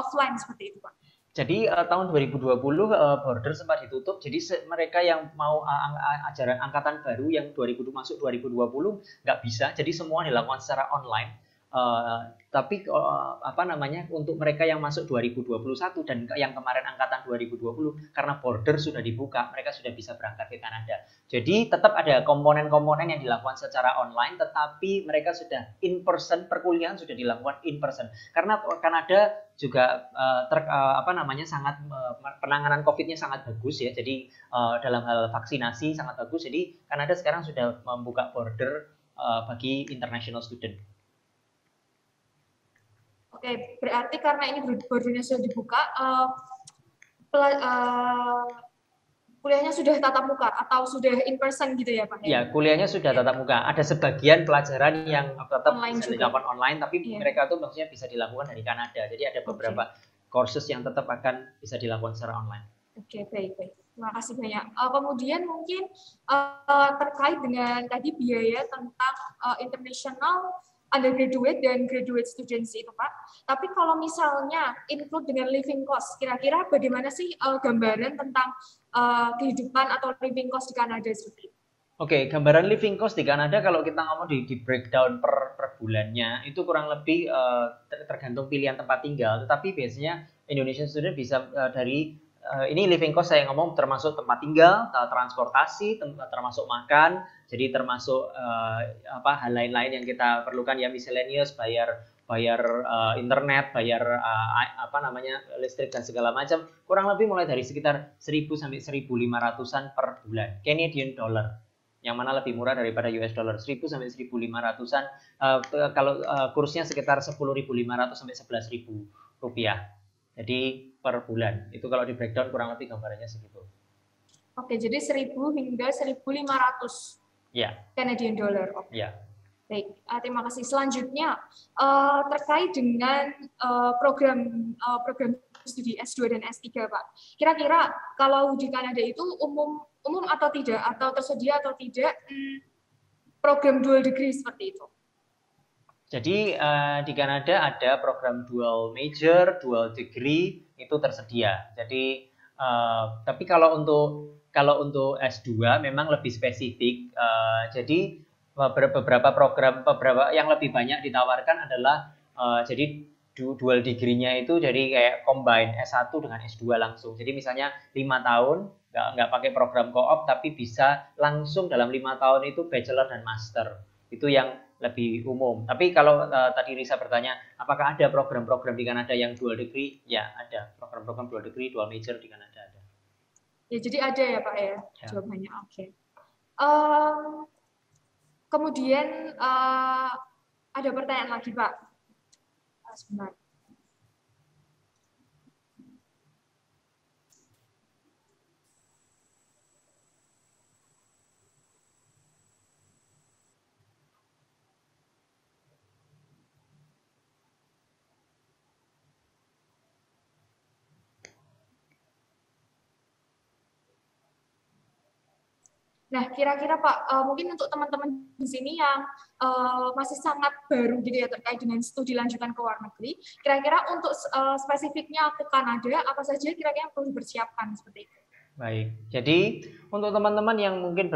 offline seperti itu Pak? Jadi tahun 2020 border sempat ditutup. Jadi mereka yang mau ajaran angkatan baru yang masuk 2020 nggak bisa. Jadi semua dilakukan secara online. Tapi untuk mereka yang masuk 2021 dan yang kemarin angkatan 2020 karena border sudah dibuka, mereka sudah bisa berangkat ke Kanada. Jadi tetap ada komponen-komponen yang dilakukan secara online, tetapi mereka sudah in person, perkuliahan sudah dilakukan in person. Karena Kanada juga sangat penanganan COVID-nya sangat bagus ya. Jadi dalam hal vaksinasi sangat bagus. Jadi Kanada sekarang sudah membuka border bagi international student. Oke, berarti karena ini bordernya sudah dibuka, kuliahnya sudah tatap muka atau sudah in person gitu ya Pak? Ya, kuliahnya sudah tatap muka. Ada sebagian pelajaran yang tetap bisa dilakukan online, tapi mereka tuh maksudnya bisa dilakukan dari Kanada. Jadi ada beberapa courses yang tetap akan bisa dilakukan secara online. Oke, baik. Terima kasih banyak. Kemudian mungkin terkait dengan tadi biaya tentang international undergraduate dan graduate students itu Pak. Tapi kalau misalnya include dengan living cost, kira-kira bagaimana sih gambaran tentang kehidupan atau living cost di Kanada seperti itu? Oke, gambaran living cost di Kanada kalau kita ngomong di breakdown per bulannya itu kurang lebih tergantung pilihan tempat tinggal. Tetapi biasanya Indonesian student bisa dari ini living cost saya ngomong termasuk tempat tinggal, transportasi, termasuk makan, jadi termasuk hal lain-lain yang kita perlukan ya, miscellaneous, bayar internet, bayar listrik dan segala macam, kurang lebih mulai dari sekitar 1.000 sampai 1.500-an per bulan Canadian dollar. Yang mana lebih murah daripada US dollar, 1.000 sampai 1.500-an, kalau kursnya sekitar 10.500 sampai 11.000 rupiah. Jadi per bulan. Itu kalau di breakdown kurang lebih gambarannya segitu. Oke, jadi 1.000 hingga 1.500 Canadian dollar. Oke. Ya. Baik, terima kasih. Selanjutnya terkait dengan program studi S2 dan S3, Pak. Kira-kira kalau di Kanada itu umum atau tidak, atau tersedia atau tidak program dual degree seperti itu. Jadi di Kanada ada program dual major, dual degree itu tersedia. Jadi tapi kalau untuk S2 memang lebih spesifik. Jadi beberapa yang lebih banyak ditawarkan adalah jadi dual degree-nya itu jadi kayak combine S1 dengan S2 langsung. Jadi misalnya 5 tahun nggak pakai program co-op tapi bisa langsung dalam 5 tahun itu bachelor dan master. Itu yang lebih umum. Tapi kalau tadi Risa bertanya, apakah ada program-program di Kanada yang dual degree? Ya, ada program-program dual degree, dual major di Kanada ada. Ya, jadi ada ya Pak ya, jawabannya. Oke. Kemudian ada pertanyaan lagi Pak. Sebentar. Nah, kira-kira Pak, mungkin untuk teman-teman di sini yang masih sangat baru gitu ya terkait dengan studi lanjutan ke luar negeri, kira-kira untuk spesifiknya ke Kanada, apa saja kira-kira yang perlu dipersiapkan seperti itu? Baik, jadi untuk teman-teman yang mungkin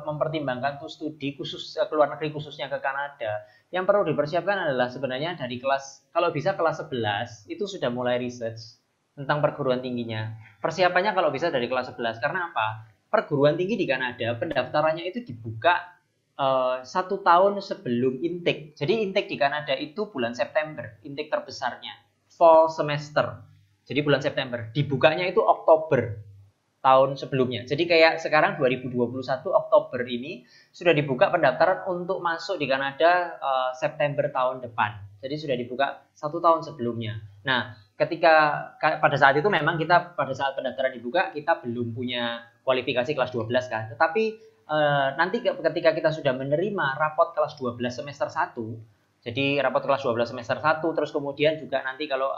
mempertimbangkan studi khusus ke luar negeri khususnya ke Kanada, yang perlu dipersiapkan adalah sebenarnya dari kelas, kalau bisa kelas 11 itu sudah mulai research tentang perguruan tingginya. Persiapannya kalau bisa dari kelas 11, karena apa? Perguruan tinggi di Kanada pendaftarannya itu dibuka 1 tahun sebelum intake. Jadi intake di Kanada itu bulan September, intake terbesarnya fall semester. Jadi bulan September, dibukanya itu Oktober tahun sebelumnya. Jadi kayak sekarang 2021 Oktober ini sudah dibuka pendaftaran untuk masuk di Kanada September tahun depan. Jadi sudah dibuka 1 tahun sebelumnya. Nah, ketika pada saat itu memang kita pada saat pendaftaran dibuka kita belum punya kualifikasi kelas 12 kan. Tetapi nanti ketika kita sudah menerima rapot kelas 12 semester 1, jadi rapot kelas 12 semester 1 terus kemudian juga nanti kalau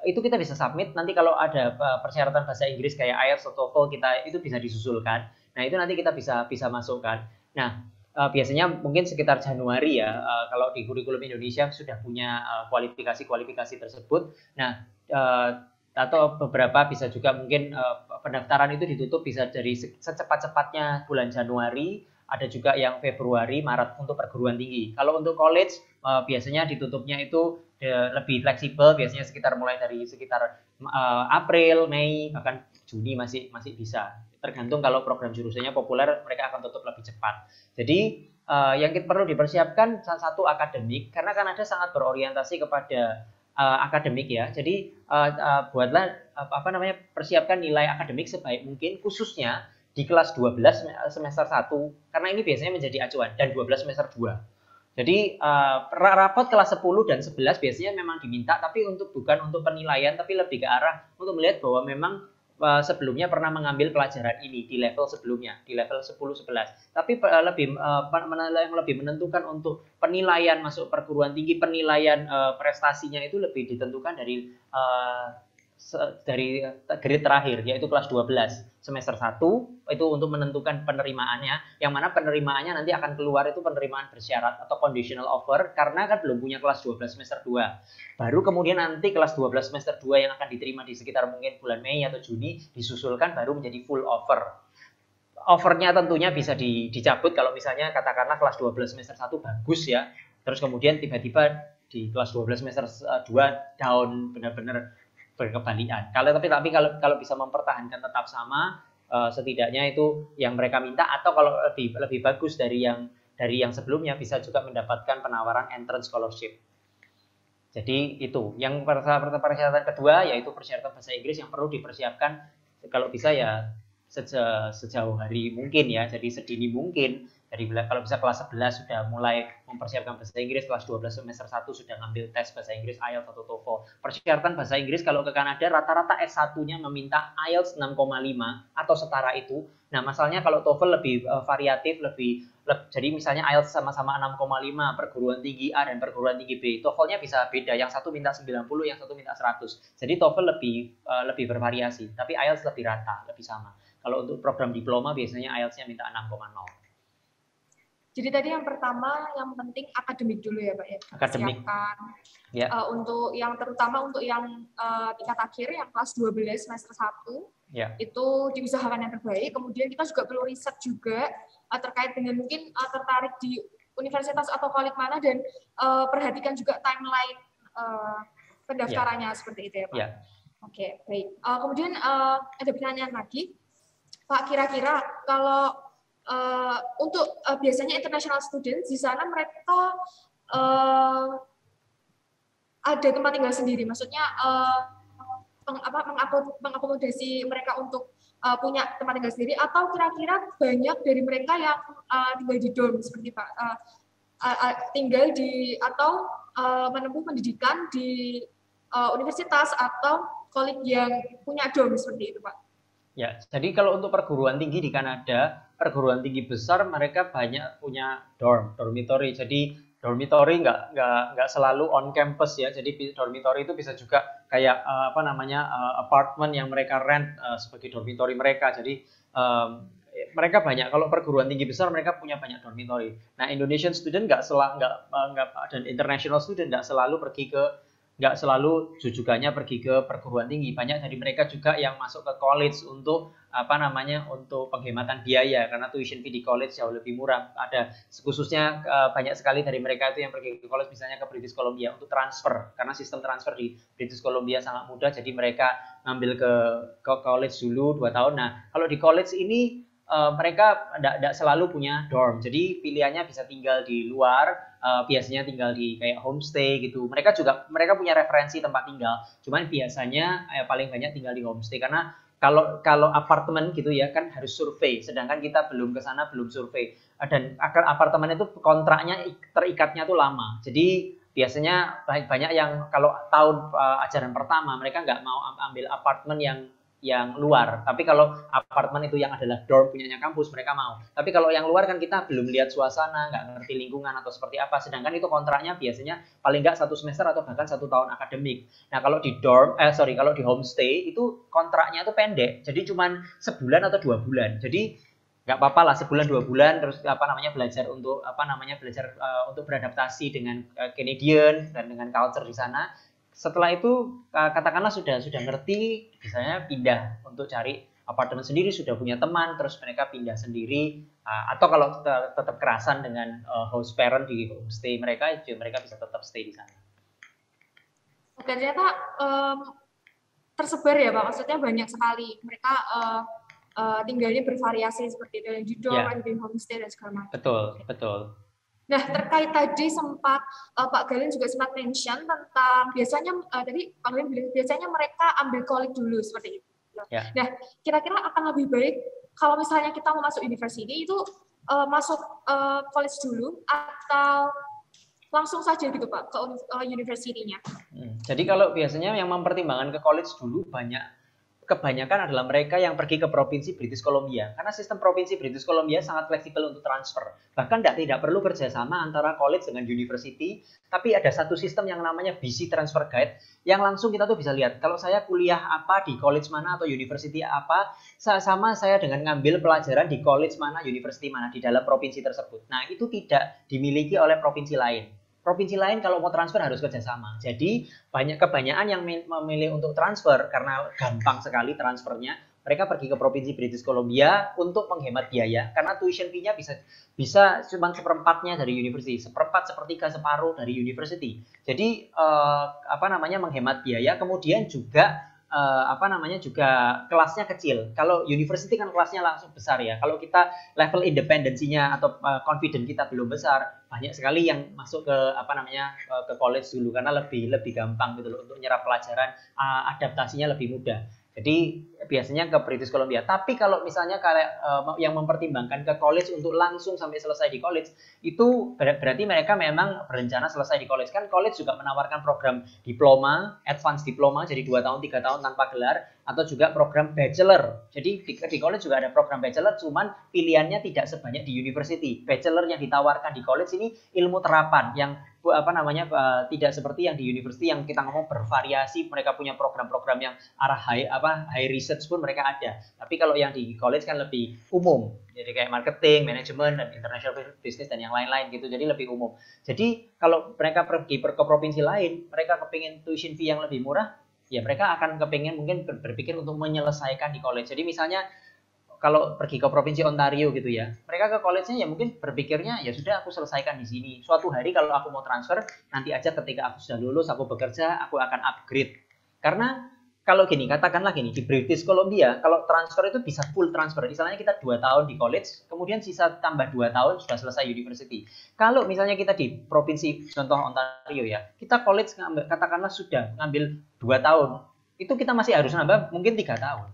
itu kita bisa submit, nanti kalau ada persyaratan bahasa Inggris kayak IELTS atau TOEFL kita itu bisa disusulkan. Nah, itu nanti kita bisa masukkan. Nah, biasanya mungkin sekitar Januari ya, kalau di kurikulum Indonesia sudah punya kualifikasi-kualifikasi tersebut. Nah, atau beberapa bisa juga mungkin pendaftaran itu ditutup bisa dari secepat-cepatnya bulan Januari, ada juga yang Februari, Maret untuk perguruan tinggi. Kalau untuk college biasanya ditutupnya itu lebih fleksibel, biasanya mulai dari sekitar April, Mei, bahkan Juni masih bisa. Tergantung kalau program jurusannya populer, mereka akan tutup lebih cepat. Jadi yang perlu dipersiapkan salah satu akademik, karena Kanada sangat berorientasi kepada akademik ya. Jadi buatlah persiapkan nilai akademik sebaik mungkin, khususnya di kelas 12 semester 1, karena ini biasanya menjadi acuan, dan 12 semester 2. Jadi rapot kelas 10 dan 11 biasanya memang diminta, tapi bukan untuk penilaian, tapi lebih ke arah untuk melihat bahwa memang sebelumnya pernah mengambil pelajaran ini di level sebelumnya, di level 10-11. Tapi yang lebih menentukan untuk penilaian masuk perguruan tinggi, penilaian prestasinya itu lebih ditentukan dari grade terakhir, yaitu kelas 12 semester 1 itu untuk menentukan penerimaannya, yang mana penerimaannya nanti akan keluar itu penerimaan bersyarat atau conditional offer, karena kan belum punya kelas 12 semester 2. Baru kemudian nanti kelas 12 semester 2 yang akan diterima di sekitar mungkin bulan Mei atau Juni disusulkan baru menjadi full offer. Offernya tentunya bisa dicabut kalau misalnya katakanlah kelas 12 semester 1 bagus ya, terus kemudian tiba-tiba di kelas 12 semester 2 down, benar-benar berkebalikan. Kalau bisa mempertahankan tetap sama, setidaknya itu yang mereka minta, atau kalau lebih bagus dari yang sebelumnya bisa juga mendapatkan penawaran entrance scholarship. Jadi itu yang persyaratan kedua, yaitu persyaratan bahasa Inggris yang perlu dipersiapkan kalau bisa ya sejauh hari mungkin ya, jadi sedini mungkin. Dari kalau bisa kelas 11 sudah mulai mempersiapkan bahasa Inggris, kelas 12 semester 1 sudah ngambil tes bahasa Inggris IELTS atau TOEFL. Persyaratan bahasa Inggris kalau ke Kanada rata-rata S1-nya meminta IELTS 6,5 atau setara itu. Nah, masalahnya kalau TOEFL lebih variatif, jadi misalnya IELTS sama-sama 6,5, perguruan tinggi A dan perguruan tinggi B. TOEFL-nya bisa beda, yang satu minta 90, yang satu minta 100. Jadi TOEFL lebih bervariasi, tapi IELTS lebih rata, lebih sama. Kalau untuk program diploma biasanya IELTS-nya minta 6,0. Jadi tadi yang pertama yang penting akademik dulu ya Pak ya. Akademik. Siapkan Ya. untuk yang terutama untuk yang tingkat akhir yang kelas 12 semester 1 ya. itu diusahakan yang terbaik. Kemudian kita juga perlu riset juga terkait dengan mungkin tertarik di universitas atau college mana dan perhatikan juga timeline pendaftarannya seperti itu ya Pak. Ya. Oke, baik. Kemudian ada pertanyaan lagi. Pak, kira-kira kalau untuk biasanya international students di sana mereka ada tempat tinggal sendiri, maksudnya mengakomodasi mereka untuk punya tempat tinggal sendiri, atau kira-kira banyak dari mereka yang tinggal di dorm seperti Pak, tinggal di atau menempuh pendidikan di universitas atau college yang punya dorm seperti itu Pak? Ya, jadi kalau untuk perguruan tinggi di Kanada, perguruan tinggi besar mereka banyak punya dormitory. Jadi dormitory nggak selalu on campus ya. Jadi dormitory itu bisa juga kayak apartment yang mereka rent sebagai dormitory mereka. Jadi mereka banyak. Kalau perguruan tinggi besar mereka punya banyak dormitory. Nah, Indonesian student dan international student nggak selalu jujukannya pergi ke perguruan tinggi. Banyak dari mereka juga yang masuk ke college untuk untuk penghematan biaya, karena tuition fee di college jauh lebih murah. Ada khususnya banyak sekali dari mereka itu yang pergi ke college misalnya ke British Columbia untuk transfer, karena sistem transfer di British Columbia sangat mudah, jadi mereka ngambil ke college dulu 2 tahun. Nah, kalau di college ini mereka tidak selalu punya dorm, jadi pilihannya bisa tinggal di luar, biasanya tinggal di kayak homestay gitu. Mereka punya referensi tempat tinggal, cuman biasanya paling banyak tinggal di homestay, karena kalau apartemen gitu ya kan harus survei, sedangkan kita belum ke sana, belum survei, dan apartemen itu kontraknya terikatnya tuh lama, jadi biasanya banyak yang kalau tahun ajaran pertama mereka nggak mau ambil apartemen yang luar, tapi kalau apartemen itu yang adalah dorm punyanya kampus mereka mau. Tapi kalau yang luar kan kita belum lihat suasana, nggak ngerti lingkungan atau seperti apa, sedangkan itu kontraknya biasanya paling nggak 1 semester atau bahkan 1 tahun akademik. Nah, kalau di kalau di homestay itu kontraknya itu pendek, jadi cuma sebulan atau 2 bulan. Jadi nggak apa-apa lah, sebulan 2 bulan terus belajar untuk beradaptasi dengan Canadian dan dengan culture di sana. Setelah itu katakanlah sudah ngerti, misalnya pindah untuk cari apartemen sendiri, sudah punya teman, terus mereka pindah sendiri, atau kalau tetap kerasan dengan host parent di homestay mereka bisa tetap stay di sana. Oke, ternyata tersebar ya Pak, maksudnya banyak sekali mereka tinggalnya bervariasi seperti itu, yang di dorm, ada di homestay dan segala macam. Betul. Nah, terkait tadi sempat Pak Galin juga sempat mention tentang biasanya tadi Pak Galin bilang biasanya mereka ambil college dulu seperti itu. Ya. Nah, kira-kira akan lebih baik kalau misalnya kita mau masuk university itu masuk college dulu atau langsung saja gitu Pak ke university-nya? Jadi kalau biasanya yang mempertimbangkan ke college dulu kebanyakan adalah mereka yang pergi ke provinsi British Columbia, karena sistem provinsi British Columbia sangat fleksibel untuk transfer. Bahkan tidak perlu kerjasama antara college dengan university, tapi ada satu sistem yang namanya BC Transfer Guide, yang langsung kita tuh bisa lihat kalau saya kuliah apa di college mana atau university apa, sama saya dengan ngambil pelajaran di college mana, university mana di dalam provinsi tersebut. Nah, itu tidak dimiliki oleh provinsi lain. Provinsi lain kalau mau transfer harus kerjasama. Jadi kebanyakan yang memilih untuk transfer karena gampang sekali transfernya, mereka pergi ke provinsi British Columbia untuk menghemat biaya, karena tuition fee-nya bisa cuma seperempatnya dari university, sepertiga, separuh dari university. Jadi menghemat biaya, kemudian juga juga kelasnya kecil. Kalau university kan kelasnya langsung besar ya. Kalau kita level independensinya atau confident kita belum besar, banyak sekali yang masuk ke ke college dulu, karena lebih gampang gitu loh untuk nyerap pelajaran, adaptasinya lebih mudah. Jadi biasanya ke British Columbia. Tapi kalau misalnya yang mempertimbangkan ke college untuk langsung sampai selesai di college, itu berarti mereka memang berencana selesai di college. Kan college juga menawarkan program diploma, advance diploma, jadi 2 tahun, 3 tahun tanpa gelar, atau juga program bachelor. Jadi di college juga ada program bachelor, cuman pilihannya tidak sebanyak di university. Bachelor yang ditawarkan di college ini ilmu terapan yang tidak seperti yang di university yang kita ngomong bervariasi. Mereka punya program-program yang arah high research research pun mereka ada. Tapi kalau yang di college kan lebih umum. Jadi kayak marketing, manajemen, dan international business dan yang lain-lain gitu. Jadi lebih umum. Jadi kalau mereka pergi ke provinsi lain, mereka kepingin tuition fee yang lebih murah, ya mereka akan kepingin mungkin berpikir untuk menyelesaikan di college. Jadi misalnya kalau pergi ke provinsi Ontario gitu ya, mereka ke college-nya ya mungkin berpikirnya ya sudah aku selesaikan di sini. Suatu hari kalau aku mau transfer, nanti aja ketika aku sudah lulus, aku bekerja, aku akan upgrade. Karena kalau gini, katakanlah gini, di British Columbia, kalau transfer itu bisa full transfer. Misalnya kita 2 tahun di college, kemudian sisa tambah 2 tahun sudah selesai university. Kalau misalnya kita di provinsi, contoh Ontario ya, kita college katakanlah sudah ngambil 2 tahun, itu kita masih harus nambah mungkin 3 tahun.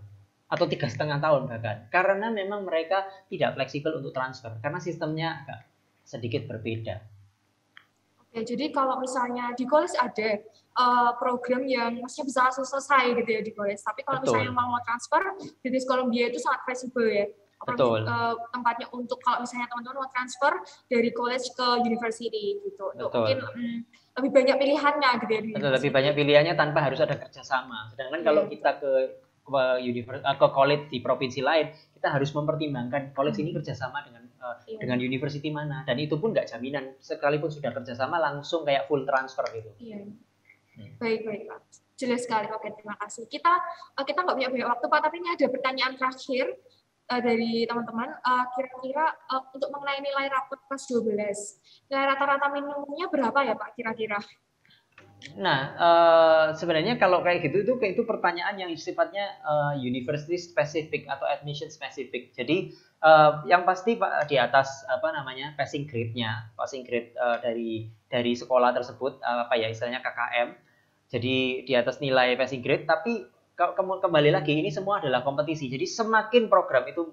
Atau 3,5 tahun bahkan. Karena memang mereka tidak fleksibel untuk transfer, karena sistemnya agak sedikit berbeda. Oke, jadi kalau misalnya di college ada program yang maksudnya bisa langsung selesai gitu ya di college. Tapi kalau misalnya mau transfer, British Columbia itu sangat fleksibel ya. Betul. Tempatnya untuk kalau misalnya teman-teman mau transfer dari college ke university gitu. Betul. Mungkin lebih banyak pilihannya gitu ya. Betul, lebih banyak pilihannya tanpa harus ada kerjasama. Sedangkan kalau kita ke college di provinsi lain, kita harus mempertimbangkan college ini kerjasama dengan university mana, dan itu pun nggak jaminan sekalipun sudah kerjasama langsung kayak full transfer gitu. Iya. Baik Pak, jelas sekali. Oke, terima kasih. Kita nggak punya banyak waktu Pak, tapi ini ada pertanyaan terakhir dari teman-teman. Kira-kira untuk mengenai nilai rapot kelas 12, nilai rata-rata minimumnya berapa ya Pak kira-kira? Nah, sebenarnya kalau kayak gitu itu pertanyaan yang sifatnya university specific atau admission specific. Jadi yang pasti Pak di atas passing grade-nya, dari sekolah tersebut istilahnya KKM. Jadi di atas nilai passing grade, tapi kembali lagi ini semua adalah kompetisi. Jadi semakin program itu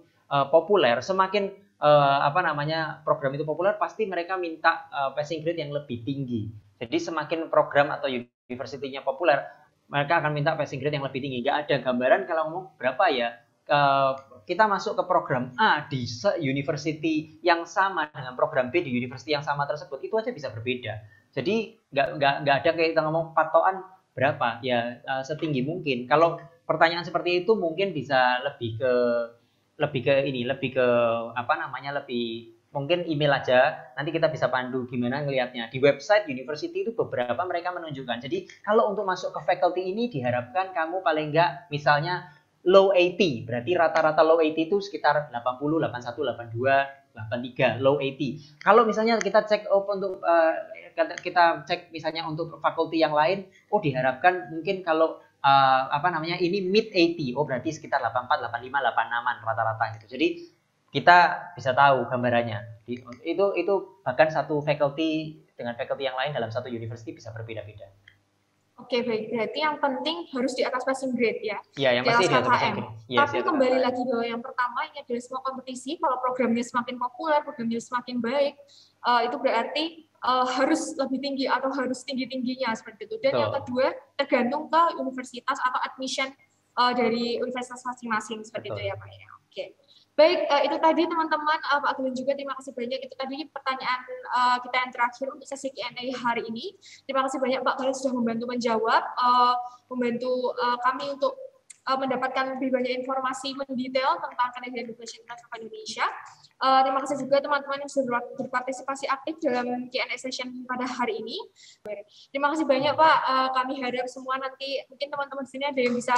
populer, semakin program itu populer, pasti mereka minta passing grade yang lebih tinggi. Jadi semakin program atau university-nya populer, mereka akan minta passing grade yang lebih tinggi. Nggak ada gambaran kalau mau berapa ya. Kita masuk ke program A di university yang sama dengan program B di university yang sama tersebut, itu aja bisa berbeda. Jadi nggak ada kayak kita ngomong patokan berapa ya, setinggi mungkin. Kalau pertanyaan seperti itu mungkin bisa lebih mungkin email aja, nanti kita bisa pandu gimana ngelihatnya. Di website university itu beberapa mereka menunjukkan. Jadi kalau untuk masuk ke faculty ini diharapkan kamu paling enggak misalnya low 80, berarti rata-rata low 80 itu sekitar 80, 81, 82, 83, low 80. Kalau misalnya kita cek untuk misalnya untuk faculty yang lain, diharapkan mungkin kalau ini mid 80, berarti sekitar 84, 85, 86-an rata-rata gitu. Jadi kita bisa tahu gambarannya. Itu bahkan satu faculty dengan faculty yang lain dalam satu university bisa berbeda-beda. Oke, baik. Berarti yang penting harus di atas passing grade ya. Iya, yang pasti di atas passing grade. Tapi kembali lagi bahwa yang pertama ini adalah semua kompetisi. Kalau programnya semakin populer, programnya semakin baik, itu berarti harus lebih tinggi atau harus tinggi-tingginya seperti itu. Dan yang kedua, tergantung ke universitas atau admission dari universitas masing-masing seperti itu ya Pak ya. Oke. Baik, itu tadi teman-teman, Pak Glenn juga terima kasih banyak. Itu tadi pertanyaan kita yang terakhir untuk sesi Q&A hari ini. Terima kasih banyak Pak Glenn sudah membantu menjawab, membantu kami untuk mendapatkan lebih banyak informasi mendetail tentang Canadian Education Network Indonesia. Terima kasih juga teman-teman yang sudah berpartisipasi aktif dalam Q&A session pada hari ini. Terima kasih banyak Pak, kami harap semua nanti mungkin teman-teman di sini ada yang bisa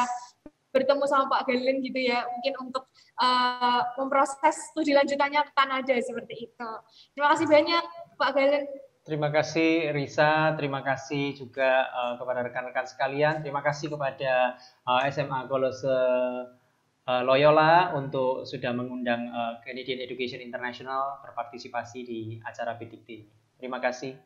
bertemu sama Pak Galen gitu ya, mungkin untuk memproses studi lanjutannya ke Kanada seperti itu. Terima kasih banyak Pak Galen. Terima kasih Risa, terima kasih juga kepada rekan-rekan sekalian, terima kasih kepada SMA Kolose Loyola untuk sudah mengundang Canadian Education International berpartisipasi di acara BDikT. Terima kasih.